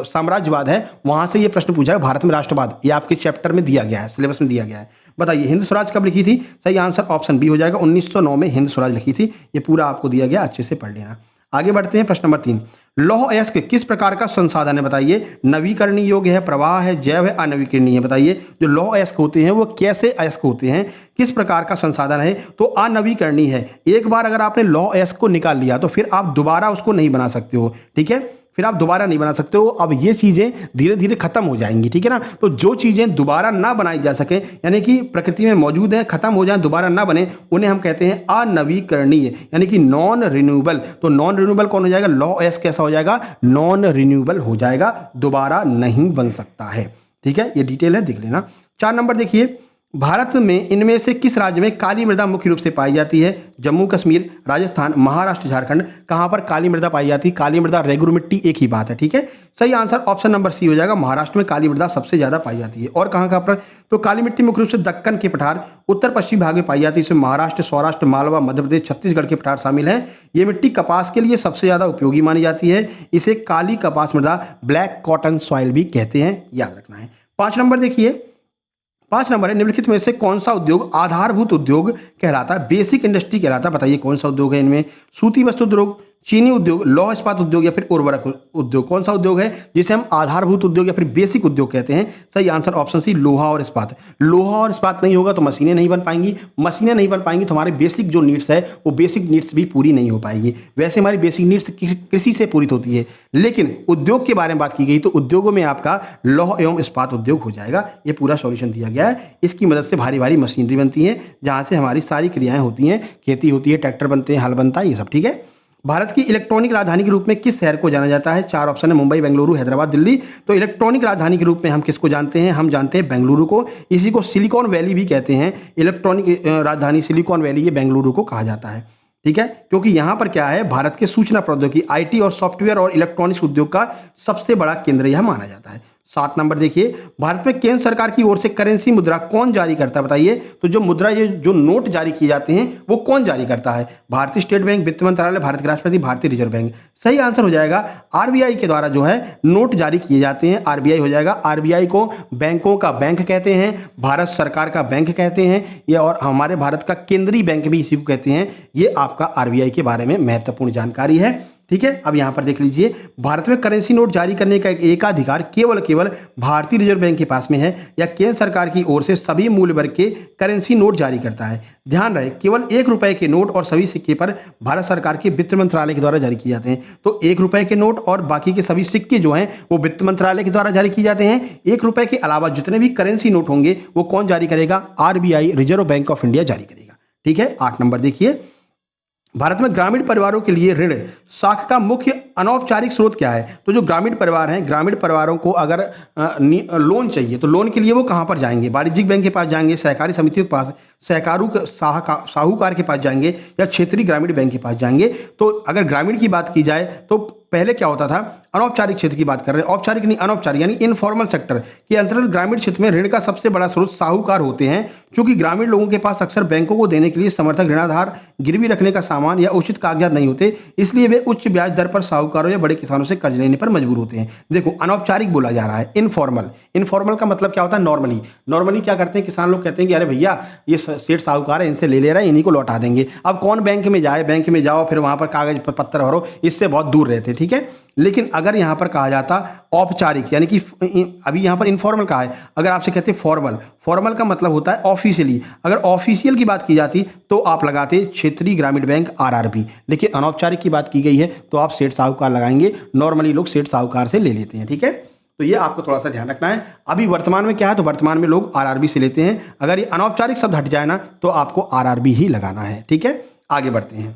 साम्राज्यवाद है वहां से ये प्रश्न पूछा है, भारत में राष्ट्रवाद, ये आपके चैप्टर में दिया गया है, सिलेबस में दिया गया है। बताइए हिंद स्वराज कब लिखी थी? सही आंसर ऑप्शन बी हो जाएगा, 1909 में हिंद स्वराज लिखी थी। ये पूरा आपको दिया गया, अच्छे से पढ़ लेना। आगे बढ़ते हैं, प्रश्न नंबर 3, लौह अयस्क किस प्रकार का संसाधन है? बताइए। नवीकरणीय योग्य है, प्रवाह है, जैव है, अनवीकरणीय है? बताइए। जो लौह अयस्क होते हैं वो कैसे अयस्क होते हैं, किस प्रकार का संसाधन है? तो अनवीकरणीय है। एक बार अगर आपने लौह अयस्क को निकाल लिया तो फिर आप दोबारा उसको नहीं बना सकते हो, ठीक है। फिर आप दोबारा नहीं बना सकते हो। अब ये चीजें धीरे धीरे खत्म हो जाएंगी, ठीक है ना। तो जो चीजें दोबारा ना बनाई जा सके, यानी कि प्रकृति में मौजूद है, खत्म हो जाए, दोबारा ना बने, उन्हें हम कहते हैं अनवीकरणीय, यानी कि नॉन रिन्यूएबल। तो नॉन रिन्यूएबल कौन हो जाएगा? लौह अयस्क कैसा हो जाएगा? नॉन रिन्यूएबल हो जाएगा, दोबारा नहीं बन सकता है, ठीक है। ये डिटेल है, देख लेना। 4 नंबर देखिए, भारत में इनमें से किस राज्य में काली मृदा मुख्य रूप से पाई जाती है? जम्मू कश्मीर, राजस्थान, महाराष्ट्र, झारखंड। कहां पर काली मृदा पाई जाती है? काली मृदा, रेगुर मिट्टी, एक ही बात है, ठीक है। सही आंसर ऑप्शन नंबर सी हो जाएगा, महाराष्ट्र में काली मृदा सबसे ज्यादा पाई जाती है। और कहां पर? तो काली मिट्टी मुख्य रूप से दक्कन के पठार, उत्तर पश्चिमी भाग में पाई जाती है। इसमें महाराष्ट्र, सौराष्ट्र, मालवा, मध्य प्रदेश, छत्तीसगढ़ के पठार शामिल हैं। ये मिट्टी कपास के लिए सबसे ज्यादा उपयोगी मानी जाती है। इसे काली कपास मृदा, ब्लैक कॉटन सॉइल भी कहते हैं, याद रखना है। 5 नंबर देखिए, 5 नंबर है, निम्नलिखित में से कौन सा उद्योग आधारभूत उद्योग कहलाता है? बेसिक इंडस्ट्री कहलाता है। बताइए कौन सा उद्योग है इनमें? सूती वस्त्र उद्योग, चीनी उद्योग, लौह इस्पात उद्योग या फिर उर्वरक उद्योग? कौन सा उद्योग है जिसे हम आधारभूत उद्योग या फिर बेसिक उद्योग कहते हैं? सही आंसर ऑप्शन सी, लोहा और इस्पात। लोहा और इस्पात नहीं होगा तो मशीनें नहीं बन पाएंगी, मशीनें नहीं बन पाएंगी तो हमारे बेसिक जो नीड्स है वो बेसिक नीड्स भी पूरी नहीं हो पाएगी। वैसे हमारी बेसिक नीड्स कृषि से पूरी होती है, लेकिन उद्योग के बारे में बात की गई तो उद्योगों में आपका लौह एवं इस्पात उद्योग हो जाएगा। ये पूरा सॉल्यूशन दिया गया है। इसकी मदद से भारी भारी मशीनरी बनती है, जहां से हमारी सारी क्रियाएं होती हैं, खेती होती है, ट्रैक्टर बनते हैं, हल बनता है, ये सब, ठीक है। भारत की इलेक्ट्रॉनिक राजधानी के रूप में किस शहर को जाना जाता है? 4 ऑप्शन है, मुंबई, बेंगलुरु, हैदराबाद, दिल्ली। तो इलेक्ट्रॉनिक राजधानी के रूप में हम किसको जानते हैं? हम जानते हैं बेंगलुरु को। इसी को सिलिकॉन वैली भी कहते हैं। इलेक्ट्रॉनिक राजधानी सिलिकॉन वैली, ये बेंगलुरु को कहा जाता है, ठीक है। क्योंकि यहां पर क्या है, भारत के सूचना प्रौद्योगिकी, आईटी और सॉफ्टवेयर और इलेक्ट्रॉनिक्स उद्योग का सबसे बड़ा केंद्र यह माना जाता है। 7 नंबर देखिए, भारत में केंद्र सरकार की ओर से करेंसी मुद्रा कौन जारी करता है? बताइए। तो जो मुद्रा, ये जो नोट जारी किए जाते हैं वो कौन जारी करता है? भारतीय स्टेट बैंक, वित्त मंत्रालय, भारत के राष्ट्रपति, भारतीय रिजर्व बैंक? सही आंसर हो जाएगा आरबीआई के द्वारा जो है नोट जारी किए जाते हैं, आरबीआई हो जाएगा। आरबीआई को बैंकों का बैंक कहते हैं, भारत सरकार का बैंक कहते हैं, ये और हमारे भारत का केंद्रीय बैंक भी इसी को कहते हैं। ये आपका आरबीआई के बारे में महत्वपूर्ण जानकारी है, ठीक है। अब यहां पर देख लीजिए, भारत में करेंसी नोट जारी करने का एकाधिकार केवल भारतीय रिजर्व बैंक के पास में है, या केंद्र सरकार की ओर से सभी मूल्य वर्ग के करेंसी नोट जारी करता है। ध्यान रहे, केवल 1 रुपए के नोट और सभी सिक्के पर भारत सरकार के वित्त मंत्रालय के द्वारा जारी किए जाते हैं। तो 1 रुपए के नोट और बाकी के सभी सिक्के जो हैं वो वित्त मंत्रालय के द्वारा जारी किए जाते हैं। 1 रुपए के अलावा जितने भी करेंसी नोट होंगे वो कौन जारी करेगा? RBI, reserve bank of India जारी करेगा, ठीक है। 8 नंबर देखिए, भारत में ग्रामीण परिवारों के लिए ऋण साख का मुख्य अनौपचारिक स्रोत क्या है? तो जो ग्रामीण परिवार हैं, ग्रामीण परिवारों को अगर लोन चाहिए तो लोन के लिए वो कहाँ पर जाएंगे? वाणिज्यिक बैंक के पास जाएंगे, सहकारी समितियों के पास, साहूकार के पास जाएंगे, या क्षेत्रीय ग्रामीण बैंक के पास जाएंगे? तो अगर ग्रामीण की बात की जाए तो पहले क्या होता था, अनौपचारिक क्षेत्र की बात कर रहे हैं, औपचारिक नहीं अनौपचारिक यानी इनफॉर्मल सेक्टर के अंतर्गत ग्रामीण क्षेत्र में ऋण का सबसे बड़ा स्रोत साहूकार होते हैं। क्योंकि ग्रामीण लोगों के पास अक्सर बैंकों को देने के लिए समर्थक ऋणाधार, गिरवी रखने का सामान या उचित कागजात नहीं होते, इसलिए वे उच्च ब्याज दर पर साहूकारों या बड़े किसानों से कर्ज लेने पर मजबूर होते हैं। देखो, अनौपचारिक बोला जा रहा है, इनफॉर्मल। इनफॉर्मल का मतलब क्या होता है? नॉर्मली। नॉर्मली क्या करते हैं किसान लोग? कहते हैं कि अरे भैया ये सेठ साहूकार है, इनसे ले रहा है, इन्हीं को लौटा देंगे। अब कौन बैंक में जाए? बैंक में जाओ फिर वहां पर कागज पत्थर भरो, इससे बहुत दूर रहते, ठीक है। लेकिन अगर यहां पर कहा जाता औपचारिक, यानी कि अभी यहां पर इनफॉर्मल कहा है, अगर आपसे कहते फॉर्मल, फॉर्मल का मतलब होता है ऑफिशियली। अगर ऑफिशियल की बात की जाती तो आप लगाते क्षेत्रीय ग्रामीण बैंक आरआरबी, लेकिन अनौपचारिक की बात की गई है तो आप सेठ साहूकार लगाएंगे। नॉर्मली लोग सेठ साहूकार से ले लेते हैं, ठीक है। तो ये आपको थोड़ा सा ध्यान रखना है। अभी वर्तमान में क्या है, तो वर्तमान में लोग आरआरबी से लेते हैं। अगर ये अनौपचारिक शब्द हट जाए ना तो आपको आरआरबी ही लगाना है, ठीक है। आगे बढ़ते हैं,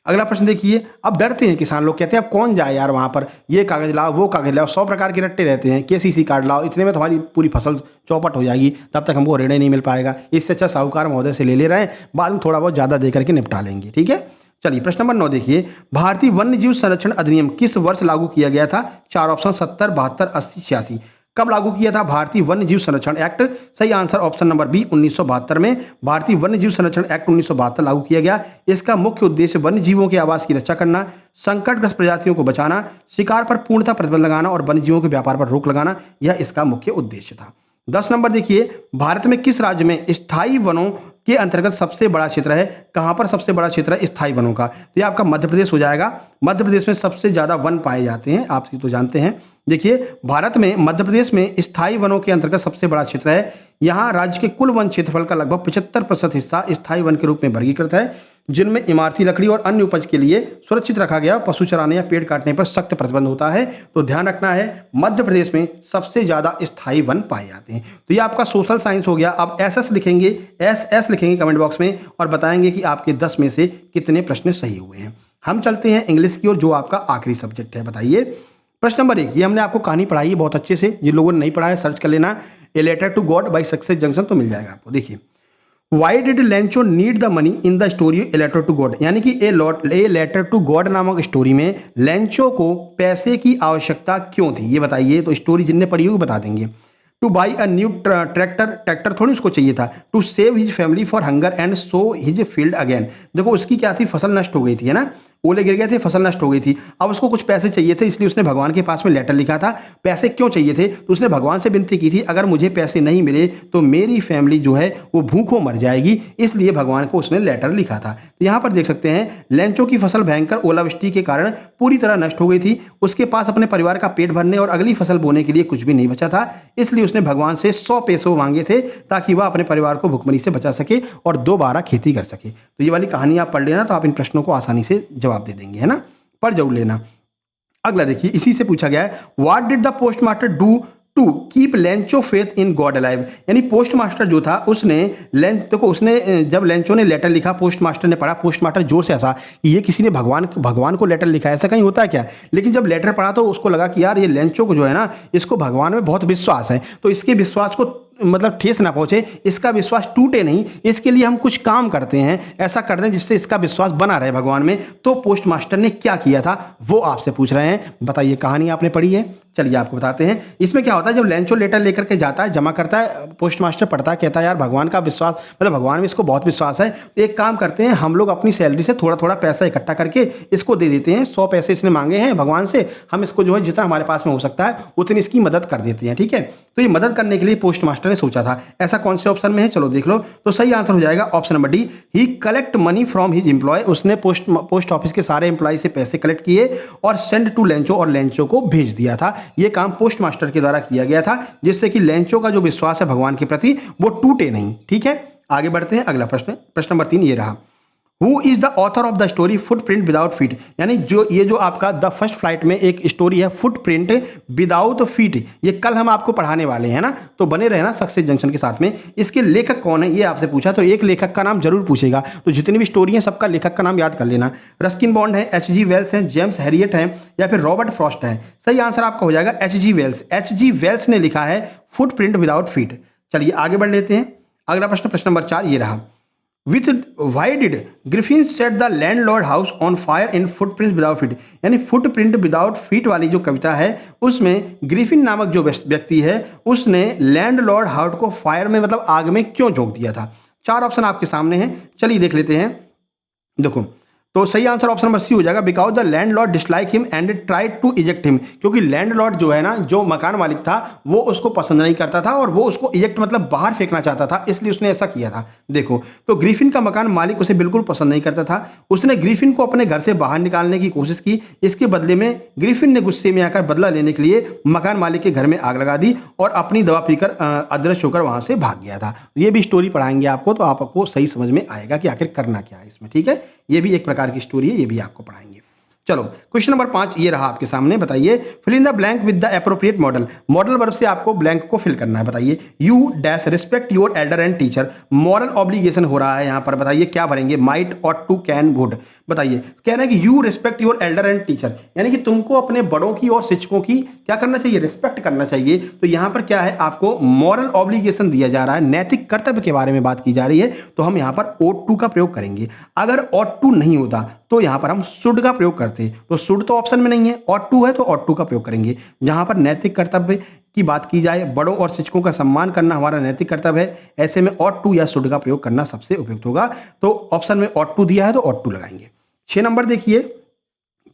अगला प्रश्न देखिए। अब डरते हैं किसान लोग, कहते हैं अब कौन जाए यार वहाँ पर, ये कागज लाओ वो कागज लाओ, 100 प्रकार के रट्टे रहते हैं, केसीसी कार्ड लाओ, इतने में तुम्हारी पूरी फसल चौपट हो जाएगी, तब तक हमको ऋण नहीं मिल पाएगा। इससे अच्छा साहूकार महोदय से ले रहे हैं, बाद में थोड़ा बहुत ज़्यादा दे करके निपटा लेंगे, ठीक है। चलिए प्रश्न नंबर 9 देखिए। भारतीय वन्य जीव संरक्षण अधिनियम किस वर्ष लागू किया गया था? 4 ऑप्शन 70, 72, 80, 86। कब लागू किया था भारतीय वन्य जीव संरक्षण एक्ट? सही आंसर ऑप्शन नंबर बी 1972 में भारतीय वन्य जीव संरक्षण एक्ट 1972 लागू किया गया। इसका मुख्य उद्देश्य वन्य जीवों के आवास की रक्षा करना, संकटग्रस्त प्रजातियों को बचाना, शिकार पर पूर्णतः प्रतिबंध लगाना और वन्य जीवों के व्यापार पर रोक लगाना, यह इसका मुख्य उद्देश्य था। 10 नंबर देखिए। भारत में किस राज्य में स्थायी वनों के अंतर्गत सबसे बड़ा क्षेत्र है? कहां पर सबसे बड़ा क्षेत्र है स्थायी वनों का? तो ये आपका मध्य प्रदेश हो जाएगा। मध्य प्रदेश में सबसे ज्यादा वन पाए जाते हैं, आप तो जानते हैं। देखिए, भारत में मध्य प्रदेश में स्थायी वनों के अंतर्गत सबसे बड़ा क्षेत्र है। यहाँ राज्य के कुल वन क्षेत्रफल का लगभग 75% हिस्सा स्थायी वन के रूप में वर्गीकृत है, जिनमें इमारती लकड़ी और अन्य उपज के लिए सुरक्षित रखा गया, पशु चराने या पेड़ काटने पर सख्त प्रतिबंध होता है। तो ध्यान रखना है, मध्य प्रदेश में सबसे ज्यादा स्थायी वन पाए जाते हैं। तो ये आपका सोशल साइंस हो गया। अब एसएस लिखेंगे, एसएस लिखेंगे कमेंट बॉक्स में और बताएंगे कि आपके 10 में से कितने प्रश्न सही हुए हैं। हम चलते हैं इंग्लिश की ओर, जो आपका आखिरी सब्जेक्ट है। बताइए प्रश्न नंबर 1। ये हमने आपको कहानी पढ़ाई है बहुत अच्छे से, जिन लोगों ने नहीं पढ़ा है सर्च कर लेना, a letter to God by Success Junction, तो मिल जाएगा आपको। देखिए, why did Lencho need the money in the story a letter to God, यानी कि ए लेटर टू गॉड नामक स्टोरी में लेंचो को पैसे की आवश्यकता क्यों थी, ये बताइए। तो स्टोरी जिनने पढ़ी होगी बता देंगे। To buy a new tractor थोड़ी उसको चाहिए था। To save his family for hunger and sow his field again. देखो उसकी क्या थी, फसल नष्ट हो गई थी, है ना, ओले गिर गए थे, फसल नष्ट हो गई थी। अब उसको कुछ पैसे चाहिए थे, इसलिए उसने भगवान के पास में लेटर लिखा था। पैसे क्यों चाहिए थे? तो उसने भगवान से विनती की थी, अगर मुझे पैसे नहीं मिले तो मेरी फैमिली जो है वो भूखों मर जाएगी, इसलिए भगवान को उसने लेटर लिखा था। तो यहाँ पर देख सकते हैं, लेंचो की फसल भयंकर ओलावृष्टि के कारण पूरी तरह नष्ट हो गई थी। उसके पास अपने परिवार का पेट भरने और अगली फसल बोने के लिए कुछ भी नहीं बचा था, इसलिए उसने भगवान से 100 पैसे मांगे थे ताकि वह अपने परिवार को भुखमरी से बचा सके और दोबारा खेती कर सके। तो ये वाली कहानी आप पढ़ लेना, तो आप इन प्रश्नों को आसानी से जवाब दे देंगे, है ना, पढ़ जरूर लेना। अगला देखिए, इसी से पूछा गया है, what did the post master do to keep Lencho faith in God alive, यानी पोस्ट मास्टर जो था उसने देखो उसने जब लेंचो ने लेटर लिखा, पोस्ट मास्टर ने पढ़ा, पोस्ट मास्टर जोर से हंसा कि ये किसी ने भगवान को लेटर लिखा है, ऐसा कहीं होता है क्या। लेकिन जब लेटर पढ़ा तो उसको लगा कि यार ये लेंचो को जो है ना, इसको भगवान में बहुत विश्वास है, तो इसके विश्वास को मतलब ठेस ना पहुंचे, इसका विश्वास टूटे नहीं, इसके लिए हम कुछ काम करते हैं, ऐसा करते हैं जिससे इसका विश्वास बना रहे भगवान में। तो पोस्ट मास्टर ने क्या किया था वो आपसे पूछ रहे हैं। बताइए, कहानी आपने पढ़ी है, चलिए आपको बताते हैं। इसमें क्या होता है, जब लेंचो लेटर लेकर के जाता है, जमा करता है, पोस्ट मास्टर पढ़ता है, कहता है यार भगवान का विश्वास, मतलब भगवान में इसको बहुत विश्वास है, तो एक काम करते हैं, हम लोग अपनी सैलरी से थोड़ा थोड़ा पैसा इकट्ठा करके इसको दे देते हैं। 100 पैसे इसने मांगे हैं भगवान से, हम इसको जो है जितना हमारे पास में हो सकता है उतनी इसकी मदद कर देते हैं, ठीक है। तो ये मदद करने के लिए पोस्ट मास्टर ने सोचा था। ऐसा कौन से ऑप्शन में है, चलो देख लो। तो सही आंसर हो जाएगा option number D, he collect money from his employ. उसने पोस्ट ऑफिस के सारे एम्प्लॉय से पैसे कलेक्ट किए और सेंड टू लेंचो, और लेंचो को भेज दिया था। यह काम पोस्ट मास्टर के द्वारा किया गया था, जिससे कि लेंचो का जो विश्वास है भगवान के प्रति वो टूटे नहीं, ठीक है। आगे बढ़ते हैं, अगला प्रश्न, प्रश्न नंबर 3 ये रहा। Who is the author of the story footprint without feet, यानी जो ये जो आपका द फर्स्ट फ्लाइट में एक स्टोरी है फुटप्रिंट विदाउट फीट, ये कल हम आपको पढ़ाने वाले हैं ना, तो बने रहना सक्सेस जंक्शन के साथ में। इसके लेखक कौन है ये आपसे पूछा, तो एक लेखक का नाम जरूर पूछेगा, तो जितनी भी स्टोरी है सबका लेखक का नाम याद कर लेना। रस्किन बॉन्ड है, H.G. वेल्स है, जेम्स हैरियट है, या फिर रॉबर्ट फ्रॉस्ट है। सही आंसर आपका हो जाएगा H.G. वेल्स। H.G. वेल्स ने लिखा है फुटप्रिंट विदाउट फीट। चलिए आगे बढ़ लेते हैं। अगला प्रश्न, प्रश्न नंबर 4 ये रहा। With why did Griffin set the landlord house on fire in footprints without feet, यानी फुटप्रिंट विदाउट फीट वाली जो कविता है उसमें ग्रिफिन नामक जो व्यक्ति है उसने लैंडलॉर्ड हाउस को फायर में मतलब आग में क्यों झोंक दिया था। 4 ऑप्शन आपके सामने हैं, चलिए देख लेते हैं। देखो, तो सही आंसर ऑप्शन नंबर सी हो जाएगा, because the landlord dislike him and tried to eject him, क्योंकि लैंडलॉर्ड जो है ना, जो मकान मालिक था, वो उसको पसंद नहीं करता था और वो उसको इजेक्ट मतलब बाहर फेंकना चाहता था, इसलिए उसने ऐसा किया था। देखो, तो ग्रिफिन का मकान मालिक उसे बिल्कुल पसंद नहीं करता था, उसने ग्रिफिन को अपने घर से बाहर निकालने की कोशिश की। इसके बदले में ग्रिफिन ने गुस्से में आकर बदला लेने के लिए मकान मालिक के घर में आग लगा दी और अपनी दवा पीकर अदृश्य होकर वहां से भाग गया था। ये भी स्टोरी पढ़ाएंगे आपको, तो आपको सही समझ में आएगा कि आखिर करना क्या है इसमें। ठीक है, ये भी एक प्रकार की स्टोरी है, ये भी आपको पढ़ाएंगे। चलो, क्वेश्चन नंबर 5 ये रहा आपके सामने। बताइए, fill in the blank with the appropriate modal. Modal verb से आपको ब्लैंक को फिल करना है। बताइए, you dash respect your elder and teacher, moral obligation हो रहा है यहाँ पर। बताइए क्या भरेंगे, might, ought to, can, would. बताइए, कह रहे हैं कि you respect your elder and teacher, यानी कि तुमको अपने बड़ों की और शिक्षकों की क्या करना चाहिए, रिस्पेक्ट करना चाहिए। तो यहाँ पर क्या है, आपको मॉरल ऑब्लिगेशन दिया जा रहा है, नैतिक कर्तव्य के बारे में बात की जा रही है, तो हम यहाँ पर ought to का प्रयोग करेंगे। अगर ought to नहीं होता तो यहाँ पर हम should का प्रयोग करते, तो should तो ऑप्शन में नहीं है, ought to है तो ought to का प्रयोग करेंगे। जहाँ पर नैतिक कर्तव्य की बात की जाए, बड़ों और शिक्षकों का सम्मान करना हमारा नैतिक कर्तव्य है, ऐसे में ought to या should का प्रयोग करना सबसे उपयुक्त होगा। तो ऑप्शन में ought to दिया है तो ought to लगाएंगे। 6 नंबर देखिए,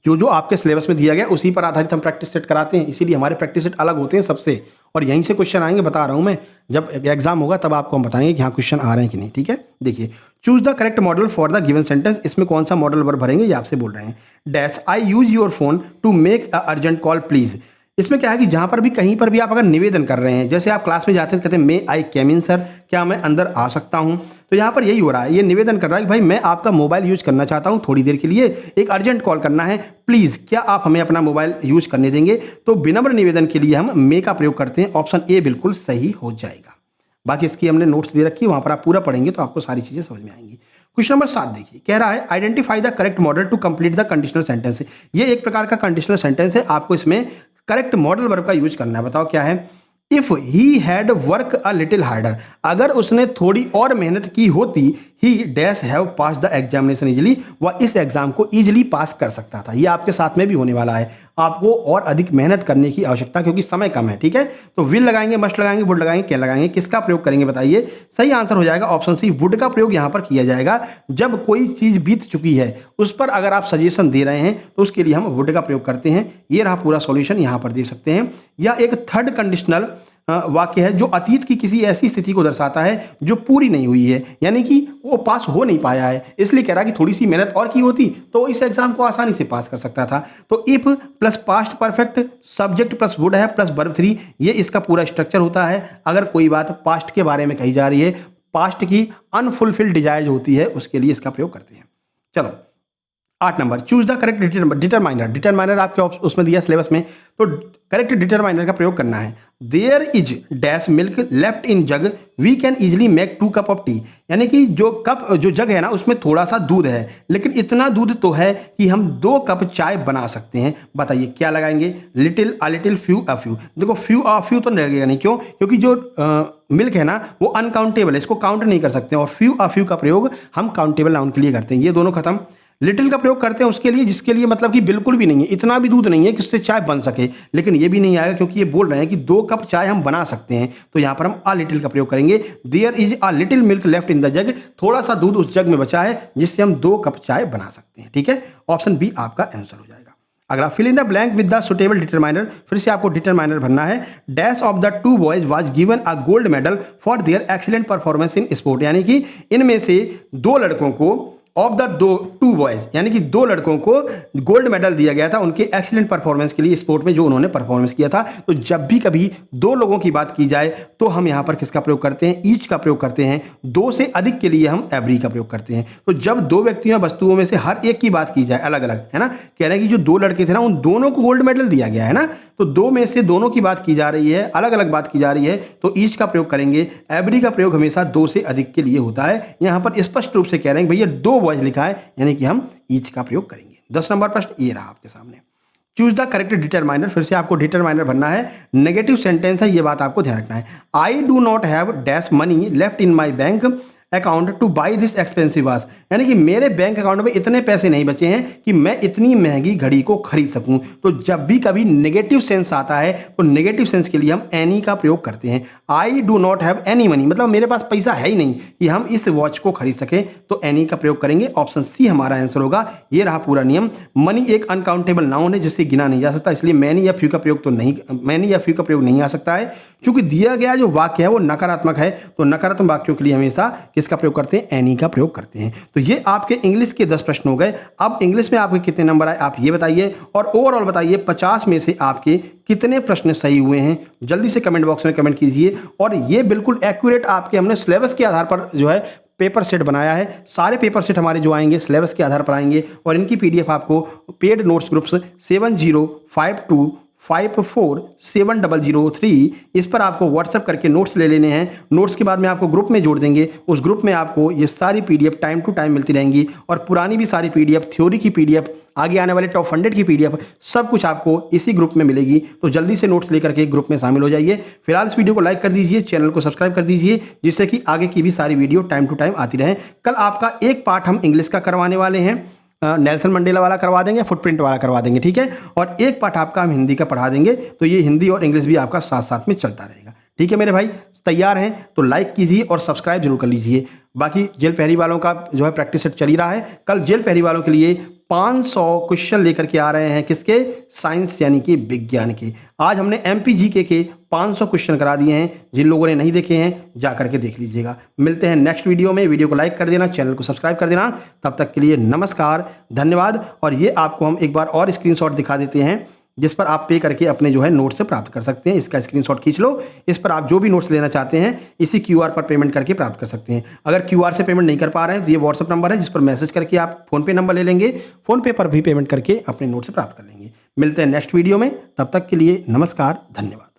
जो आपके सिलेबस में दिया गया उसी पर आधारित हम प्रैक्टिस सेट कराते हैं, इसीलिए हमारे प्रैक्टिस सेट अलग होते हैं सबसे, और यहीं से क्वेश्चन आएंगे, बता रहा हूं मैं। जब एग्जाम होगा तब आपको हम बताएंगे कि हाँ क्वेश्चन आ रहे हैं कि नहीं। ठीक है, देखिए, choose the correct model for the given sentence. इसमें कौन सा मॉडल वर्ब भरेंगे ये आपसे बोल रहे हैं। Dash I use your phone to make a urgent call please. इसमें क्या है कि जहां पर भी कहीं पर भी आप अगर निवेदन कर रहे हैं, जैसे आप क्लास में जाते हैं कहते हैं मे आई कैम इन सर, क्या मैं अंदर आ सकता हूं, तो यहाँ पर यही हो रहा है, ये निवेदन कर रहा है कि भाई मैं आपका मोबाइल यूज करना चाहता हूं थोड़ी देर के लिए, एक अर्जेंट कॉल करना है, प्लीज क्या आप हमें अपना मोबाइल यूज करने देंगे। तो विनम्र निवेदन के लिए हम मे का प्रयोग करते हैं, ऑप्शन ए बिल्कुल सही हो जाएगा। बाकी इसकी हमने नोट्स दे रखी है, वहां पर आप पूरा पढ़ेंगे तो आपको सारी चीजें समझ में आएंगी। क्वेश्चन नंबर 7 देखिए, कह रहा है identify the correct modal to complete the conditional sentence. ये एक प्रकार का कंडीशनल सेंटेंस है, आपको इसमें करेक्ट मॉडल वर्ब का यूज करना है। बताओ क्या है। If he had work a little harder, अगर उसने थोड़ी और मेहनत की होती, he dash have pass the examination easily, वह इस एग्जाम को इजिली पास कर सकता था। ये आपके साथ में भी होने वाला है, आपको और अधिक मेहनत करने की आवश्यकता, क्योंकि समय कम है। ठीक है, तो विल लगाएंगे, मस्ट लगाएंगे, वुड लगाएंगे, कैन लगाएंगे, किसका प्रयोग करेंगे बताइए। सही आंसर हो जाएगा ऑप्शन सी, वुड का प्रयोग यहां पर किया जाएगा। जब कोई चीज बीत चुकी है उस पर अगर आप सजेशन दे रहे हैं तो उसके लिए हम वुड का प्रयोग करते हैं। ये रहा पूरा सॉल्यूशन, यहां पर देख सकते हैं। यह एक थर्ड कंडीशनल वाक्य है जो अतीत की किसी ऐसी स्थिति को दर्शाता है जो पूरी नहीं हुई है, यानी कि वो पास हो नहीं पाया है, इसलिए कह रहा है कि थोड़ी सी मेहनत और की होती तो इस एग्जाम को आसानी से पास कर सकता था। तो if plus past perfect, subject plus would है प्लस वर्ब 3, ये इसका पूरा स्ट्रक्चर होता है। अगर कोई बात पास्ट के बारे में कही जा रही है, पास्ट की अनफुलफिल्ड डिजायर होती है, उसके लिए इसका प्रयोग करते हैं। चलो 8 number, choose the correct determiner. Determiner आपके उसमें दिया सिलेबस में, तो करेक्ट डिटरमाइनर का प्रयोग करना है। There is dash milk left in jug, we can easily make 2 cup of tea, यानी कि जो जग है ना उसमें थोड़ा सा दूध है, लेकिन इतना दूध तो है कि हम 2 कप चाय बना सकते हैं। बताइए क्या लगाएंगे, little, a little, few, a few. देखो फ्यू अ फ्यू तो लगेगा नहीं, क्यों, क्योंकि जो मिल्क है ना वो अनकाउंटेबल है, इसको काउंट नहीं कर सकते, और फ्यू अ फ्यू का प्रयोग हम काउंटेबल नाउन के लिए करते हैं। ये दोनों खत्म। लिटिल का प्रयोग करते हैं उसके लिए जिसके लिए मतलब कि बिल्कुल भी नहीं है, इतना भी दूध नहीं है कि उससे चाय बन सके, लेकिन ये भी नहीं आएगा क्योंकि ये बोल रहे हैं कि 2 कप चाय हम बना सकते हैं, तो यहां पर हम अ लिटिल का प्रयोग करेंगे। There is a little milk left in the jug, थोड़ा सा दूध उस जग में बचा है जिससे हम 2 कप चाय बना सकते हैं। ठीक है, ऑप्शन बी आपका आंसर हो जाएगा। अगला, fill in the blank with the suitable determiner. फिर से आपको डिटरमाइनर भरना है। Dash of the 2 boys was given a gold medal for their excellent performance in sport, यानी कि इनमें से 2 लड़कों को ऑफ द टू बॉयज, यानी कि दो लड़कों को गोल्ड मेडल दिया गया था उनके एक्सीलेंट परफॉर्मेंस के लिए स्पोर्ट में जो उन्होंने परफॉर्मेंस किया था। तो जब भी कभी दो लोगों की बात की जाए तो हम यहाँ पर किसका प्रयोग करते हैं, ईच का प्रयोग करते हैं। दो से अधिक के लिए हम एवरी का प्रयोग करते हैं। तो जब दो व्यक्तियों वस्तुओं में से हर एक की बात की जाए अलग अलग, है ना, कह रहे हैं कि जो दो लड़के थे ना उन दोनों को गोल्ड मेडल दिया गया है ना, तो दो में से दोनों की बात की जा रही है, अलग अलग बात की जा रही है, तो ईच का प्रयोग करेंगे। एवरी का प्रयोग हमेशा दो से अधिक के लिए होता है। यहाँ पर स्पष्ट रूप से कह रहे हैं भैया दो बॉयज लिखा है, यानी कि हम ईच का प्रयोग करेंगे। 10 नंबर प्रश्न ये रहा आपके सामने। चूज द करेक्ट डिटरमाइनर, फिर से आपको डिटरमाइनर भरना है। नेगेटिव सेंटेंस है, ये बात आपको ध्यान रखना है। I do not have dash money left in my bank account two by this expensive watch, यानी कि मेरे बैंक अकाउंट में इतने पैसे नहीं बचे हैं कि मैं इतनी महंगी घड़ी को खरीद सकूं। तो जब भी कभी नेगेटिव सेंस आता है तो नेगेटिव सेंस के लिए हम एनी का प्रयोग करते हैं। I do not have any money, मतलब मेरे पास पैसा है ही नहीं कि हम इस वॉच को खरीद सकें, तो एनी का प्रयोग करेंगे। ऑप्शन सी हमारा आंसर होगा। ये रहा पूरा नियम। मनी एक अनकाउंटेबल नाउन है जिससे गिना नहीं जा सकता, इसलिए मैनी या फ्यू का प्रयोग तो नहीं, मैनी या फ्यू का प्रयोग नहीं आ सकता है। चूंकि दिया गया जो वाक्य है वो नकारात्मक है, तो नकारात्मक वाक्यों के लिए हमेशा किसका प्रयोग करते हैं, एनी का प्रयोग करते हैं। तो ये आपके इंग्लिश के 10 प्रश्न हो गए। अब इंग्लिश में आपके कितने नंबर आए आप ये बताइए, और ओवरऑल बताइए 50 में से आपके कितने प्रश्न सही हुए हैं। जल्दी से कमेंट बॉक्स में कमेंट कीजिए। और ये बिल्कुल एक्यूरेट आपके हमने सिलेबस के आधार पर जो है पेपर सेट बनाया है। सारे पेपर सेट हमारे जो आएंगे सिलेबस के आधार पर आएंगे, और इनकी पीडीएफ आपको पेड नोट्स ग्रुप्स 7052547003 इस पर आपको व्हाट्सएप करके नोट्स ले लेने हैं। नोट्स के बाद में आपको ग्रुप में जोड़ देंगे। उस ग्रुप में आपको ये सारी पीडीएफ टाइम टू टाइम मिलती रहेंगी, और पुरानी भी सारी पीडीएफ, थ्योरी की पीडीएफ, आगे आने वाले टॉप 100 की पीडीएफ, सब कुछ आपको इसी ग्रुप में मिलेगी। तो जल्दी से नोट्स लेकर के ग्रुप में शामिल हो जाइए। फिलहाल इस वीडियो को लाइक कर दीजिए, चैनल को सब्सक्राइब कर दीजिए, जिससे कि आगे की भी सारी वीडियो टाइम टू टाइम आती रहे। कल आपका एक पार्ट हम इंग्लिश का करवाने वाले हैं, नेल्सन मंडेला वाला करवा देंगे, फुटप्रिंट वाला करवा देंगे, ठीक है। और एक पार्ट आपका हम हिंदी का पढ़ा देंगे, तो ये हिंदी और इंग्लिश भी आपका साथ साथ में चलता रहेगा, ठीक है मेरे भाई। तैयार हैं तो लाइक कीजिए और सब्सक्राइब जरूर कर लीजिए। बाकी जेल पहरी वालों का जो है प्रैक्टिस सेट चल ही रहा है। कल जेल पहरी वालों के लिए 500 क्वेश्चन लेकर के आ रहे हैं, किसके, साइंस यानी कि विज्ञान के। आज हमने एमपीजीके के 500 क्वेश्चन करा दिए हैं। जिन लोगों ने नहीं देखे हैं जा करके देख लीजिएगा। मिलते हैं नेक्स्ट वीडियो में। वीडियो को लाइक कर देना, चैनल को सब्सक्राइब कर देना। तब तक के लिए नमस्कार, धन्यवाद। और ये आपको हम एक बार और स्क्रीनशॉट दिखा देते हैं, जिस पर आप पे करके अपने जो है नोट्स से प्राप्त कर सकते हैं। इसका स्क्रीनशॉट खींच लो। इस पर आप जो भी नोट्स लेना चाहते हैं इसी क्यूआर पर पेमेंट करके प्राप्त कर सकते हैं। अगर क्यूआर से पेमेंट नहीं कर पा रहे हैं तो ये व्हाट्सएप नंबर है, जिस पर मैसेज करके आप फोनपे नंबर ले लेंगे, फोनपे पर भी पेमेंट करके अपने नोट्स से प्राप्त कर लेंगे। मिलते हैं नेक्स्ट वीडियो में, तब तक के लिए नमस्कार, धन्यवाद।